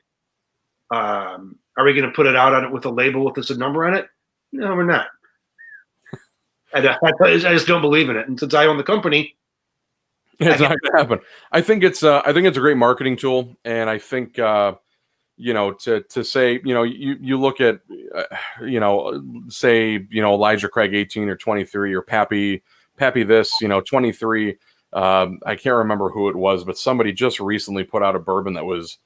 Are we going to put it out on it with a label with a number on it? No, we're not. I just don't believe in it. And since I own the company, it's not going to happen. I think it's a great marketing tool, and I think to say you look at say Elijah Craig 18 or 23 or Pappy this 23. I can't remember who it was, but somebody just recently put out a bourbon that was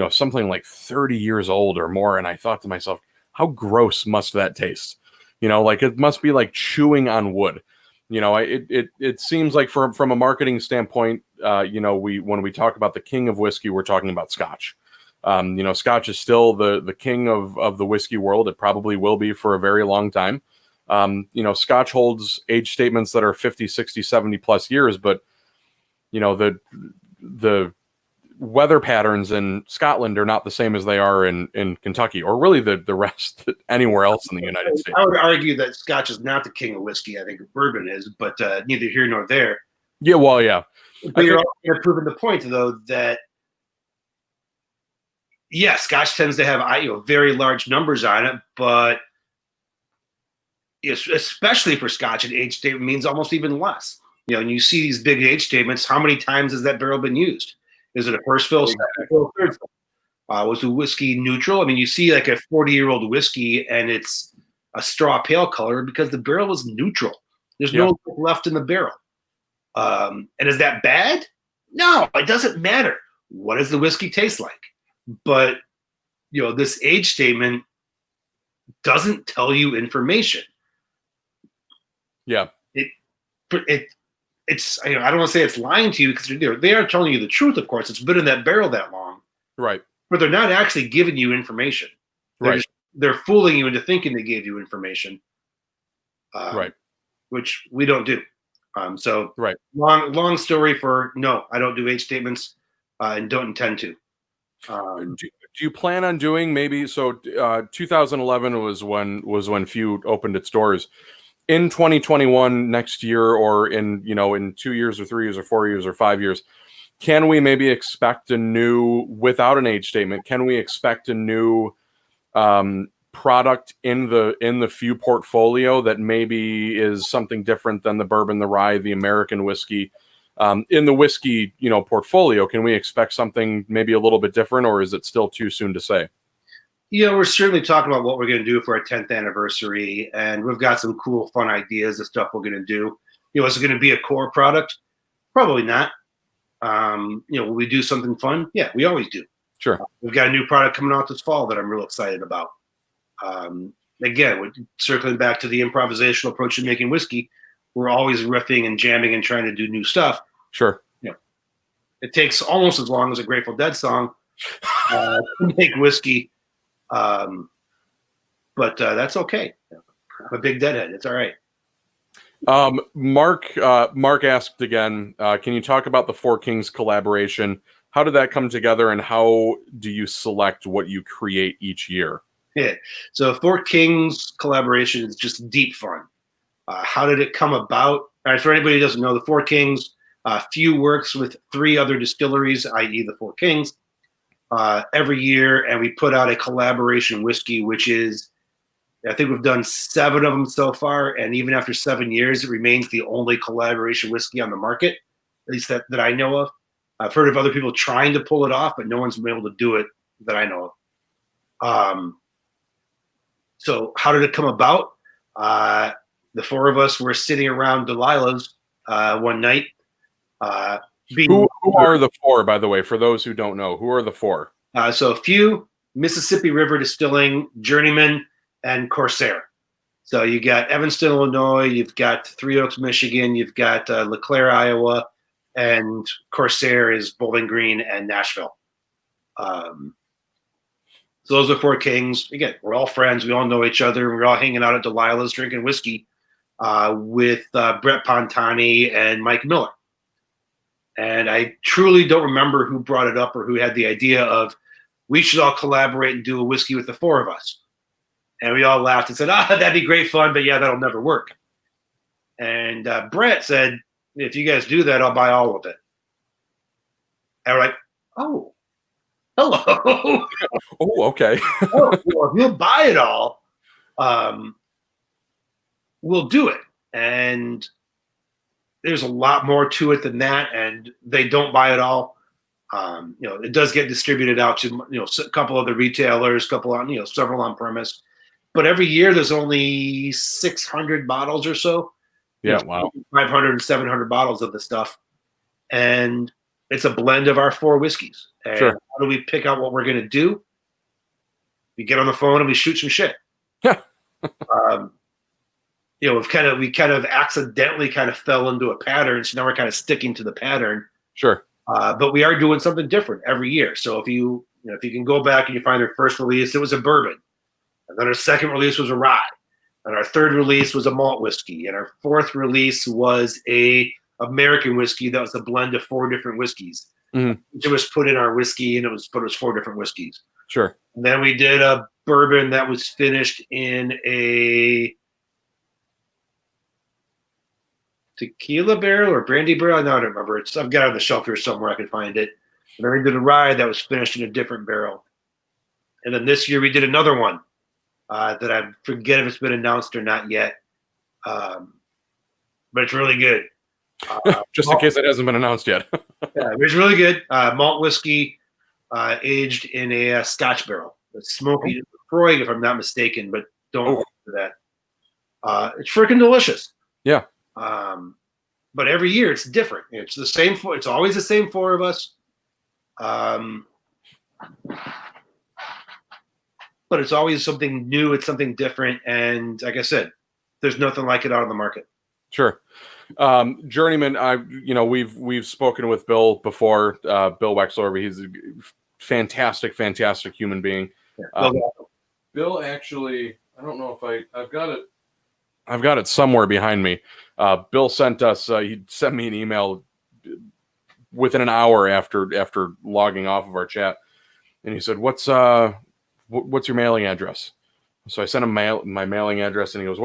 something like 30 years old or more, and I thought to myself, how gross must that taste? Like it must be like chewing on wood. It seems like from a marketing standpoint, when we talk about the king of whiskey, we're talking about Scotch. Scotch is still the king of the whiskey world. It probably will be for a very long time. Scotch holds age statements that are 50, 60, 70 plus years, but the weather patterns in Scotland are not the same as they are in Kentucky, or really the rest anywhere else in the United States. I would argue that Scotch is not the king of whiskey. I think bourbon is, but neither here nor there. Yeah, well, yeah. But you're proving the point, though, that Scotch tends to have very large numbers on it, but especially for Scotch, an age statement means almost even less. And you see these big age statements. How many times has that barrel been used? Is it a first fill, second fill, third fill? Was the whiskey neutral? I mean, you see like a 40-year-old whiskey and it's a straw pale color because the barrel is neutral. There's no left in the barrel. And is that bad? No, it doesn't matter. What does the whiskey taste like? But, this age statement doesn't tell you information. Yeah. It's I don't want to say it's lying to you because they are telling you the truth. Of course, it's been in that barrel that long, right? But they're not actually giving you information, right? They're fooling you into thinking they gave you information, right? Which we don't do. So right. Long story for no, I don't do age statements and don't intend to. Do you plan on doing maybe so? 2011 was when FEW opened its doors. In 2021, next year, or in 2 years or 3 years or 4 years or 5 years, can we maybe expect a new, without an age statement, can we expect a new product in the FEW portfolio that maybe is something different than the bourbon, the rye, the American whiskey? In the whiskey, portfolio, can we expect something maybe a little bit different, or is it still too soon to say? We're certainly talking about what we're going to do for our 10th anniversary, and we've got some cool, fun ideas of stuff we're going to do. Is it going to be a core product? Probably not. Will we do something fun? Yeah, we always do. Sure. We've got a new product coming out this fall that I'm real excited about. Again, we're circling back to the improvisational approach to making whiskey. We're always riffing and jamming and trying to do new stuff. Sure. It takes almost as long as a Grateful Dead song to make whiskey. But that's okay. I'm a big Deadhead. It's all right. Mark asked again, can you talk about the Four Kings collaboration? How did that come together, and how do you select what you create each year? Yeah. So Four Kings collaboration is just deep fun. How did it come about? All right, for anybody who doesn't know, the Four Kings, FEW works with 3 other distilleries, i.e. the Four Kings, every year, and we put out a collaboration whiskey, which is, I think we've done 7 of them so far, and even after 7 years, it remains the only collaboration whiskey on the market, at least that I know of. I've heard of other people trying to pull it off, but no one's been able to do it that I know of. So how did it come about? The 4 of us were sitting around Delilah's one night. Who are the 4, by the way, for those who don't know? Who are the 4? So FEW, Mississippi River Distilling, Journeyman, and Corsair. So you got Evanston, Illinois, you've got Three Oaks, Michigan, you've got LeClaire, Iowa, and Corsair is Bowling Green and Nashville. So those are 4 Kings. Again, we're all friends. We all know each other. We're all hanging out at Delilah's drinking whiskey with Brett Pontani and Mike Miller. And I truly don't remember who brought it up or who had the idea of we should all collaborate and do a whiskey with the 4 of us. And we all laughed and said, that'd be great fun, but yeah, that'll never work. And Brett said, if you guys do that, I'll buy all of it. And we're like, oh, hello. Oh, okay. Well, if you'll buy it all, we'll do it. And there's a lot more to it than that, and they don't buy it all. It does get distributed out to a couple other retailers, several on premise. But every year there's only 600 bottles or so. Yeah, wow. 500 and 700 bottles of the stuff, and it's a blend of our 4 whiskeys. And sure. How do we pick out what we're going to do? We get on the phone and we shoot some shit. Yeah. We kind of accidentally kind of fell into a pattern, so now we're kind of sticking to the pattern. Sure. But we are doing something different every year. So if you can go back and you find their first release, it was a bourbon, and then our second release was a rye, and our third release was a malt whiskey, and our 4th release was a American whiskey that was a blend of 4 different whiskeys. Mm-hmm. It was put in our whiskey, and it was 4 different whiskeys. Sure. And then we did a bourbon that was finished in a tequila barrel or brandy barrel. No, I don't remember. I've got it on the shelf here somewhere. I can find it. And then we did a rye that was finished in a different barrel. And then this year we did another one that I forget if it's been announced or not yet. But it's really good. Just in case it hasn't been announced yet. Yeah, it's really good. Malt whiskey aged in a Scotch barrel. It's smoky Freud, if I'm not mistaken, but don't hold to that. It's freaking delicious. Yeah. But every year it's different. It's the same. It's always the same 4 of us. But it's always something new. It's something different. And like I said, there's nothing like it out on the market. Sure. Journeyman, we've spoken with Bill before, Bill Wexler. He's a fantastic human being. Yeah, Bill actually, I don't know if I've got it somewhere behind me. Bill sent us, he sent me an email within an hour after logging off of our chat. And he said, what's your mailing address? So I sent him my mailing address, and he goes,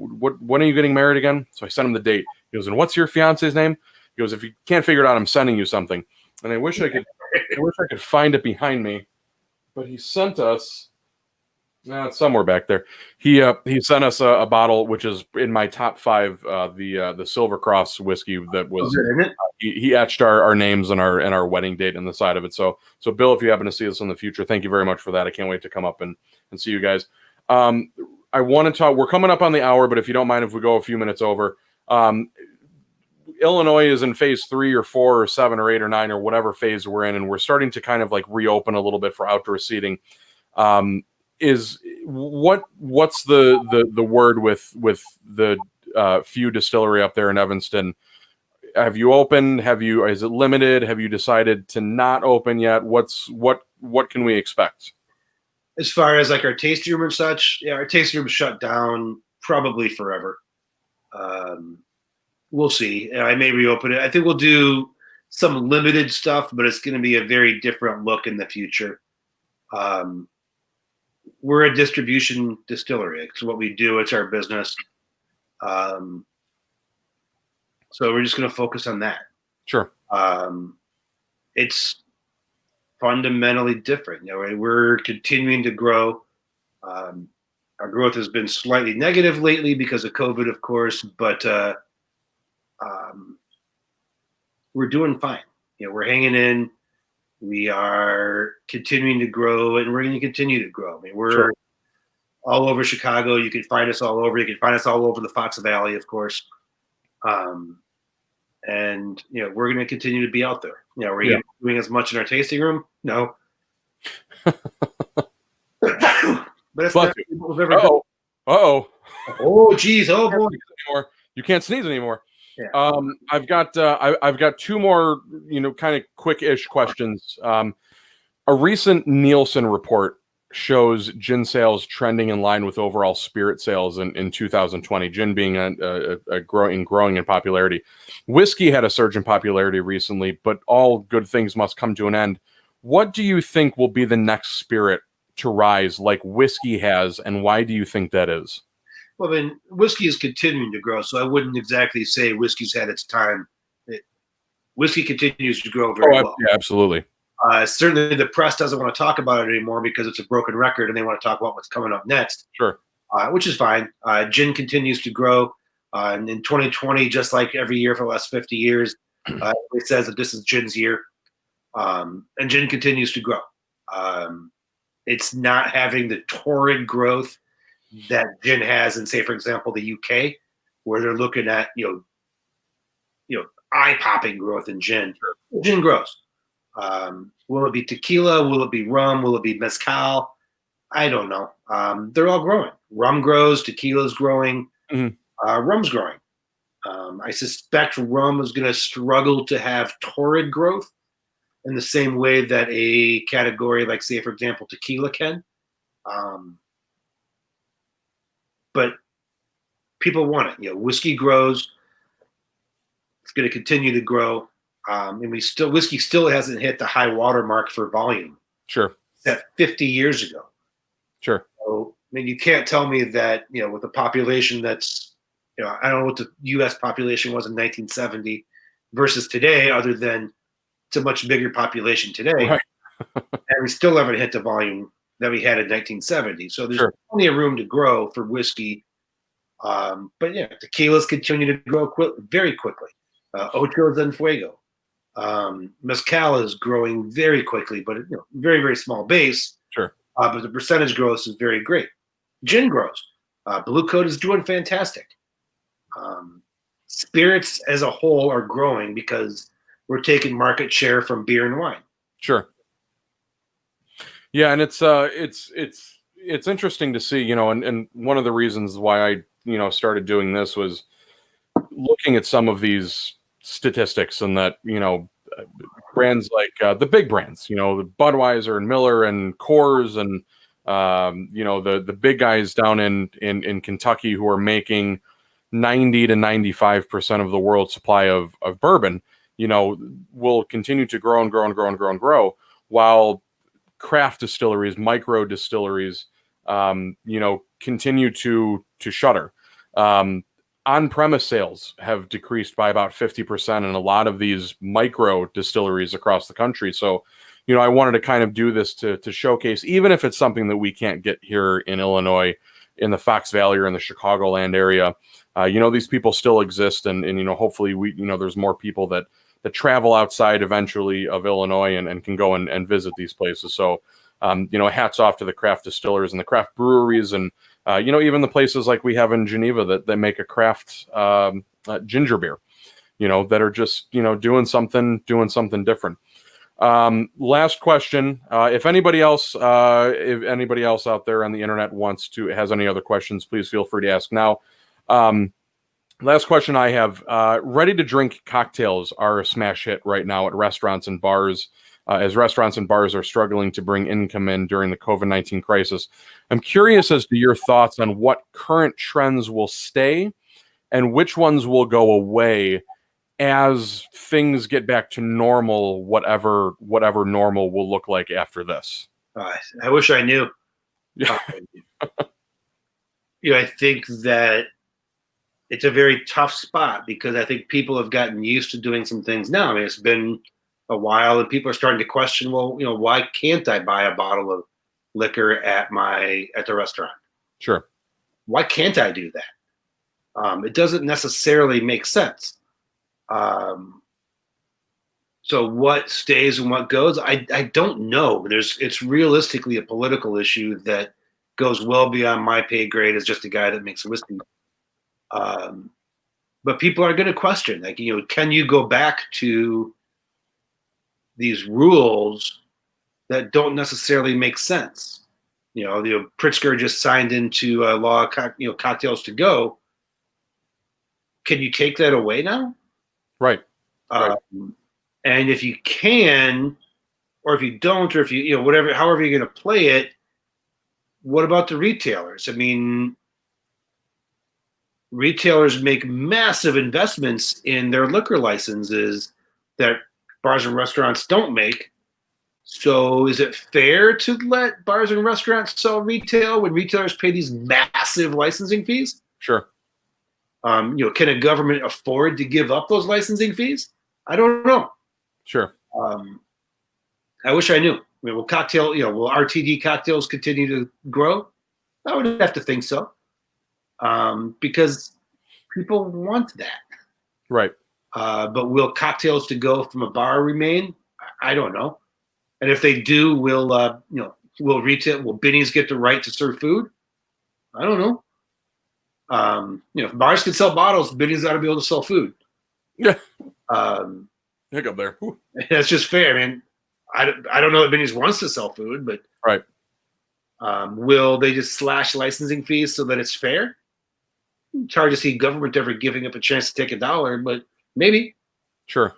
when are you getting married again? So I sent him the date. He goes, and what's your fiance's name? He goes, if you can't figure it out, I'm sending you something. And I wish I could find it behind me, but he sent us, it's somewhere back there. He sent us a bottle, which is in my top 5, the Silver Cross whiskey that was, he etched our names and our wedding date in the side of it. So Bill, if you happen to see this in the future, thank you very much for that. I can't wait to come up and see you guys. I want to talk. We're coming up on the hour, but if you don't mind, if we go a few minutes over, Illinois is in phase 3 or 4 or 7 or 8 or 9 or whatever phase we're in, and we're starting to kind of like reopen a little bit for outdoor seating. What's the word with the FEW Distillery up there in Evanston? Have you opened? Is it limited? Have you decided to not open yet? What can we expect? As far as like our tasting room and such, yeah, our tasting room is shut down probably forever. We'll see. I may reopen it. I think we'll do some limited stuff, but it's going to be a very different look in the future. We're a distribution distillery. It's what we do. It's our business. So we're just going to focus on that. Sure. It's fundamentally different. We're continuing to grow. Our growth has been slightly negative lately because of COVID, of course, but we're doing fine. We're hanging in. We are continuing to grow, and we're going to continue to grow. We're all over Chicago. You can find us all over. You can find us all over the Fox Valley, of course. And we're going to continue to be out there. We're going to be doing as much in our tasting room. No. But it's not what we've ever done. Oh, geez. Oh, boy. You can't sneeze anymore. Yeah. I've got two more, kind of quick-ish questions. A recent Nielsen report shows gin sales trending in line with overall spirit sales in 2020. Gin being a growing in popularity. Whiskey had a surge in popularity recently, but all good things must come to an end. What do you think will be the next spirit to rise like whiskey has, and why do you think that is? Well, whiskey is continuing to grow, so I wouldn't exactly say whiskey's had its time. Whiskey continues to grow very well. Yeah, absolutely. Certainly the press doesn't want to talk about it anymore because it's a broken record, and they want to talk about what's coming up next. Sure. Which is fine. Gin continues to grow. And in 2020, just like every year for the last 50 years, it says that this is gin's year. And gin continues to grow. It's not having the torrid growth that gin has in, say, for example, the UK, where they're looking at eye-popping growth in gin. Sure. Gin grows. Will it be tequila? Will it be rum? Will it be mezcal? I don't know. They're all growing. Rum grows. Tequila's growing. Mm-hmm. Rum's growing. I suspect rum is going to struggle to have torrid growth in the same way that a category like, say, for example, tequila can. But people want it. Whiskey grows. It's going to continue to grow. And whiskey still hasn't hit the high water mark for volume. Sure. That 50 years ago. Sure. So, you can't tell me that, with a population that's, I don't know what the U.S. population was in 1970 versus today, other than it's a much bigger population today. Right. And we still haven't hit the volume that we had in 1970. So there's plenty of room to grow for whiskey. But yeah, tequilas continue to grow very quickly. Ocho en Fuego. Mezcal is growing very quickly, but very, very small base. Sure. But the percentage growth is very great. Gin grows. Blue Coat is doing fantastic. Spirits as a whole are growing because we're taking market share from beer and wine. Sure. Yeah, and it's interesting to see, and one of the reasons why I, started doing this was looking at some of these statistics, and that, brands like the big brands, the Budweiser and Miller and Coors and the big guys down in Kentucky who are making 90 to 95% of the world's supply of bourbon, will continue to grow and grow and grow and grow and grow, while craft distilleries, micro distilleries, continue to shutter. On-premise sales have decreased by about 50% in a lot of these micro distilleries across the country. So, I wanted to kind of do this to showcase, even if it's something that we can't get here in Illinois, in the Fox Valley or in the Chicagoland area, these people still exist, and hopefully there's more people that travel outside eventually of Illinois and can go and visit these places. So, hats off to the craft distillers and the craft breweries, and even the places like we have in Geneva that make a craft ginger beer, that are just doing something different. Last question. If anybody else out there on the internet has any other questions, please feel free to ask now. Last question I have. Ready to drink cocktails are a smash hit right now at restaurants and bars, as restaurants and bars are struggling to bring income in during the COVID-19 crisis. I'm curious as to your thoughts on what current trends will stay and which ones will go away as things get back to normal, whatever normal will look like after this. I wish I knew. I think that it's a very tough spot because I think people have gotten used to doing some things now. I mean, it's been a while and people are starting to question, well, why can't I buy a bottle of liquor at the restaurant? Sure. Why can't I do that? It doesn't necessarily make sense. So what stays and what goes, I don't know. It's realistically a political issue that goes well beyond my pay grade as just a guy that makes whiskey. But people are going to question, like, can you go back to these rules that don't necessarily make sense? Pritzker just signed into a law, cocktails to go. Can you take that away now? Right. And if you can, or if you don't, or if you, however you're going to play it, what about the retailers? I mean, retailers make massive investments in their liquor licenses that bars and restaurants don't make. So is it fair to let bars and restaurants sell retail when retailers pay these massive licensing fees? Sure. Can a government afford to give up those licensing fees? I don't know. Sure. I wish I knew. I mean, will RTD cocktails continue to grow? I would have to think so. Because people want that. Right. But will cocktails to go from a bar remain? I don't know. And if they do, will Binny's get the right to serve food? I don't know. If bars can sell bottles, Binny's ought to be able to sell food. Yeah. Hiccup there. Ooh. That's just fair. I mean, I don't know that Binny's wants to sell food, but right. Will they just slash licensing fees so that it's fair? It's hard to see government ever giving up a chance to take $1, but maybe. Sure.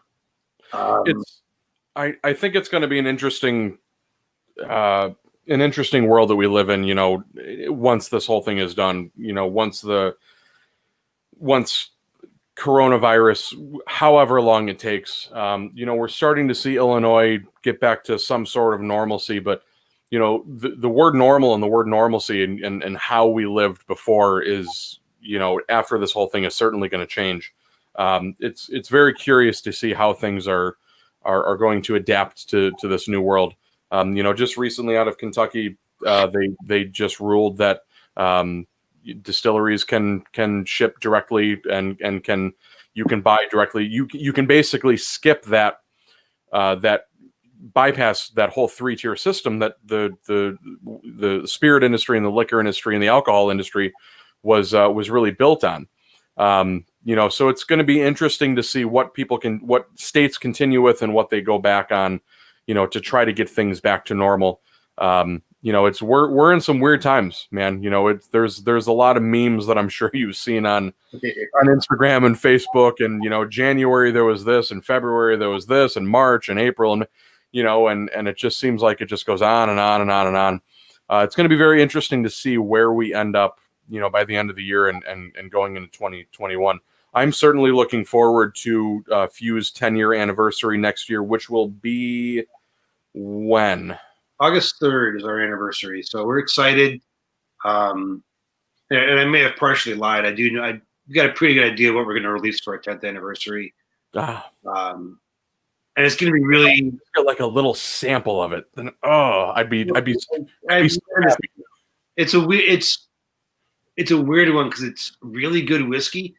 I think it's going to be an interesting world that we live in. Once this whole thing is done. Once coronavirus, however long it takes. We're starting to see Illinois get back to some sort of normalcy, but the word normal and the word normalcy and how we lived before is, after this whole thing is certainly going to change. It's very curious to see how things are going to adapt to this new world. Just recently out of Kentucky, they just ruled that distilleries can ship directly and you can buy directly. You can basically skip that bypass that whole 3-tier system that the spirit industry and the liquor industry and the alcohol industry was really built on. So it's going to be interesting to see what states continue with and what they go back on, to try to get things back to normal. We're in some weird times, man. There's a lot of memes that I'm sure you've seen on Instagram and Facebook, and January there was this, and February there was this, and March and April, and and it just seems like it just goes on and on and on and on. It's going to be very interesting to see where we end up, by the end of the year and going into 2021. I'm certainly looking forward to FEW's 10-year anniversary next year, which will be when? August 3rd is our anniversary, so we're excited. And I may have partially lied. I do know I've got a pretty good idea what we're going to release for our 10th anniversary. And it's going to be really like a little sample of it. Then I'd be it's a weird one because it's really good whiskey,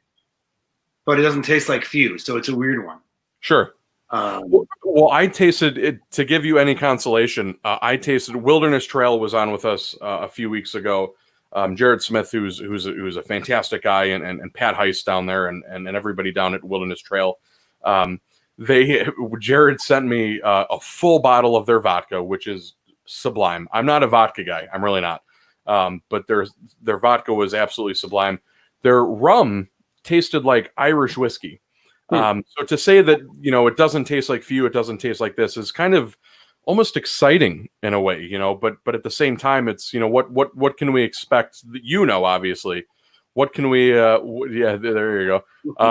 but it doesn't taste like FEW, so it's a weird one. Sure. Well, I tasted it to give you any consolation. I tasted Wilderness Trail was on with us a few weeks ago. Jared Smith, who's a fantastic guy, and Pat Heist down there, and everybody down at Wilderness Trail. Jared sent me a full bottle of their vodka, which is sublime. I'm not a vodka guy. I'm really not. But their vodka was absolutely sublime. Their rum tasted like Irish whiskey. So to say that, it doesn't taste like FEW, it doesn't taste like this is kind of almost exciting in a way, but at the same time, it's, what can we expect? Obviously, what can we, yeah, there you go.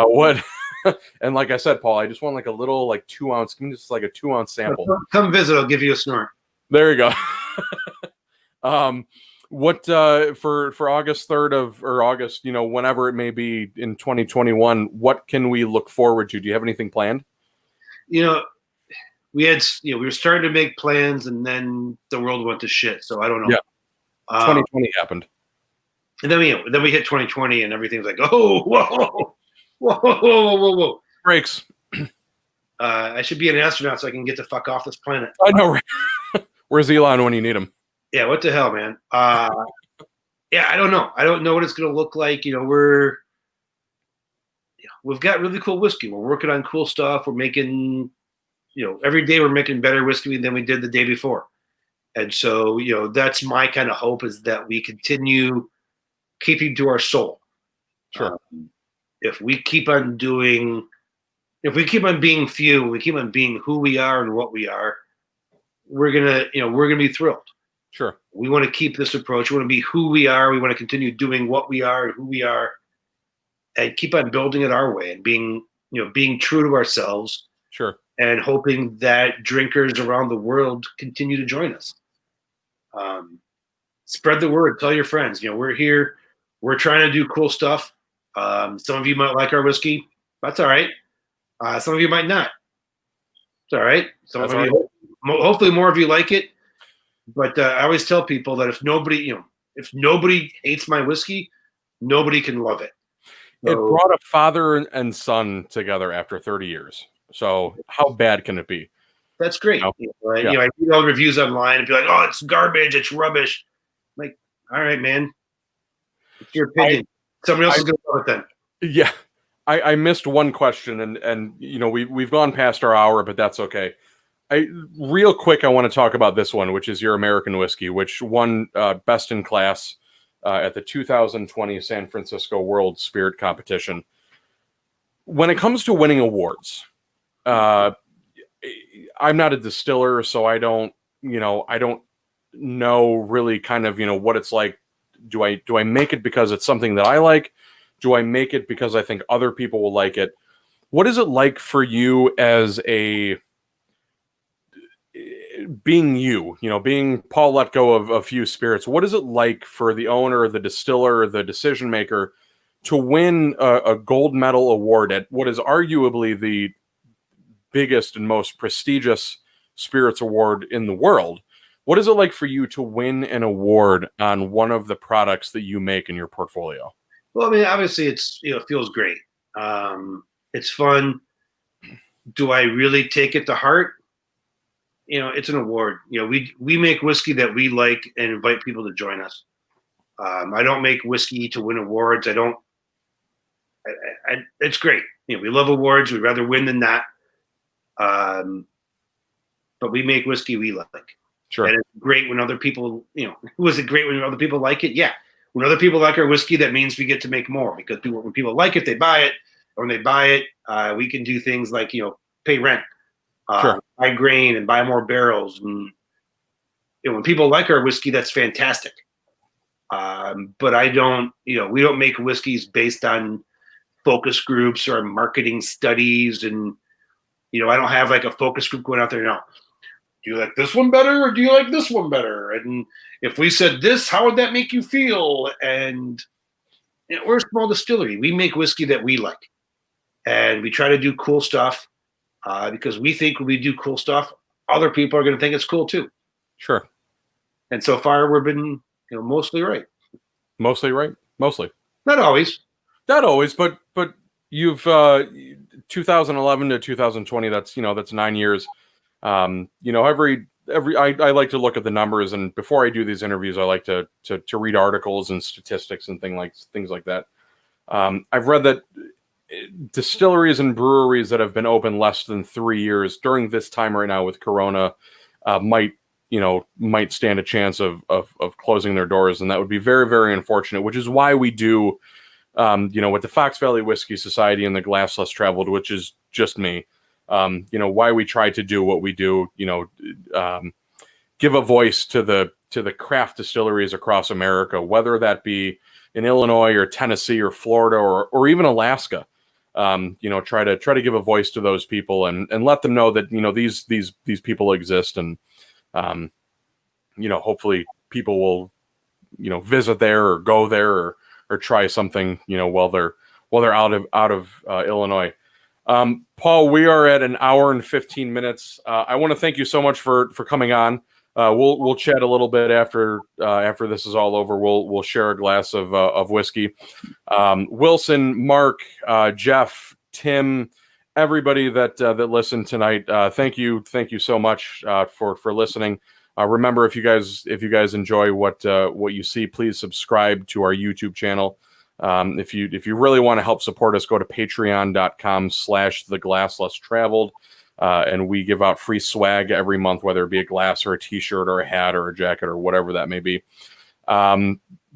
What, and like I said, Paul, I just want like a little, like 2 ounce, give me just like a 2 ounce sample. Come visit. I'll give you a snort. There you go. What for August 3rd or August, whenever it may be in 2021, what can we look forward to? Do you have anything planned? We were starting to make plans, and then the world went to shit. So I don't know. Yeah, 2020 happened, and then we hit 2020, and everything's like, oh, whoa. Breaks. I should be an astronaut so I can get the fuck off this planet. I know. Right? Where's Elon when you need him? Yeah, what the hell, man? Yeah, I don't know. I don't know what it's going to look like. We've got really cool whiskey. We're working on cool stuff. We're making, every day we're making better whiskey than we did the day before. And so, that's my kind of hope, is that we continue keeping to our soul. Sure. If we keep on being FEW, we keep on being who we are and what we are, we're gonna be thrilled. Sure. We want to keep this approach. We want to be who we are. We want to continue doing what we are and who we are, and keep on building it our way and being true to ourselves. Sure. And hoping that drinkers around the world continue to join us. Spread the word. Tell your friends. We're here. We're trying to do cool stuff. Some of you might like our whiskey. That's all right. Some of you might not. It's all right. Hopefully more of you like it. But I always tell people that if nobody hates my whiskey, nobody can love it. So, it brought a father and son together after 30 years. So how bad can it be? That's great. Right? Yeah. I read all the reviews online and be like, oh, it's garbage. It's rubbish. I'm like, all right, man. It's your opinion. Somebody else is going to love it then. Yeah. I missed one question, and we've gone past our hour, but that's okay. Real quick, I want to talk about this one, which is your American whiskey, which won best in class at the 2020 San Francisco World Spirit Competition. When it comes to winning awards, I'm not a distiller, so I don't know really kind of what it's like. Do I make it because it's something that I like? Do I make it because I think other people will like it? What is it like for you as being Paul Hletko of FEW Spirits? What is it like for the owner, the distiller, the decision maker to win a gold medal award at what is arguably the biggest and most prestigious spirits award in the world? What is it like for you to win an award on one of the products that you make in your portfolio? Well, I mean, obviously it feels great. It's fun. Do I really take it to heart? It's an award. We make whiskey that we like and invite people to join us. I don't make whiskey to win awards. It's great. We love awards. We'd rather win than not. But we make whiskey we like. Sure. And it's great when other people, was it great when other people like it? Yeah. When other people like our whiskey, that means we get to make more, because when people like it, they buy it. Or when they buy it, we can do things like, pay rent, sure. Buy grain and buy more barrels. And when people like our whiskey, that's fantastic. But I don't, we don't make whiskeys based on focus groups or marketing studies. And, I don't have like a focus group going out there now. Do you like this one better, or do you like this one better? And if we said this, how would that make you feel? And we're a small distillery. We make whiskey that we like. And we try to do cool stuff because we think when we do cool stuff, other people are going to think it's cool too. Sure. And so far, we've been mostly right. Mostly right? Mostly. Not always. Not always, but you've 2011 to 2020, that's 9 years. I like to look at the numbers, and before I do these interviews, I like to read articles and statistics and things like that. I've read that distilleries and breweries that have been open less than 3 years during this time right now with Corona might stand a chance of closing their doors, and that would be very, very unfortunate. Which is why we do, with the Fox Valley Whiskey Society and the Glass Less Traveled, which is just me. Why we try to do what we do. Give a voice to the craft distilleries across America, whether that be in Illinois or Tennessee or Florida or even Alaska. Try to give a voice to those people and let them know that these people exist, and hopefully people will visit there or go there or try something while they're out of Illinois. Paul, we are at an hour and 15 minutes. I want to thank you so much for coming on. We'll chat a little bit after this is all over. We'll share a glass of whiskey. Wilson, Mark, Jeff, Tim, everybody that listened tonight. Thank you so much for listening. Remember, if you guys enjoy what you see, please subscribe to our YouTube channel. If you really want to help support us, go to patreon.com/theglasslesstraveled. And we give out free swag every month, whether it be a glass or a t-shirt or a hat or a jacket or whatever that may be.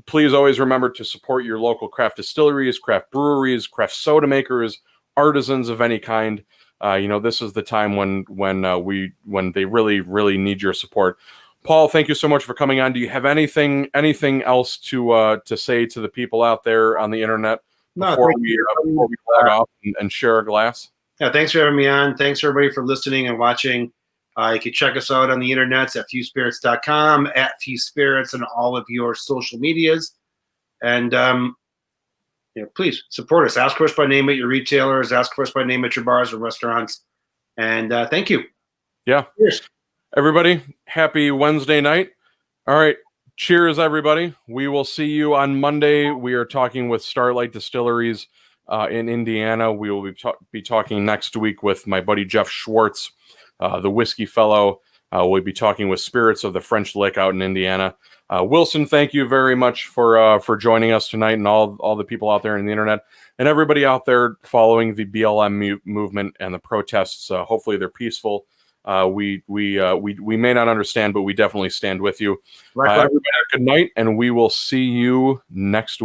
Please always remember to support your local craft distilleries, craft breweries, craft soda makers, artisans of any kind. This is the time when they really, really need your support. Paul, thank you so much for coming on. Do you have anything else to say to the people out there on the internet before we log off and share a glass? Yeah, thanks for having me on. Thanks everybody for listening and watching. You can check us out on the internets at fewspirits.com, at fewspirits, and all of your social medias. And please support us. Ask for us by name at your retailers. Ask for us by name at your bars and restaurants. And thank you. Yeah. Cheers. Everybody, happy Wednesday night. All right. Cheers, everybody. We will see you on Monday. We are talking with Starlight Distilleries in Indiana. We will be talking next week with my buddy Jeff Schwartz, the Whiskey Fellow. We'll be talking with Spirits of the French Lick out in Indiana. Wilson, thank you very much for joining us tonight, and all the people out there in the internet and everybody out there following the BLM movement and the protests. Hopefully they're peaceful. We may not understand, but we definitely stand with you. Everybody, good night, and we will see you next week.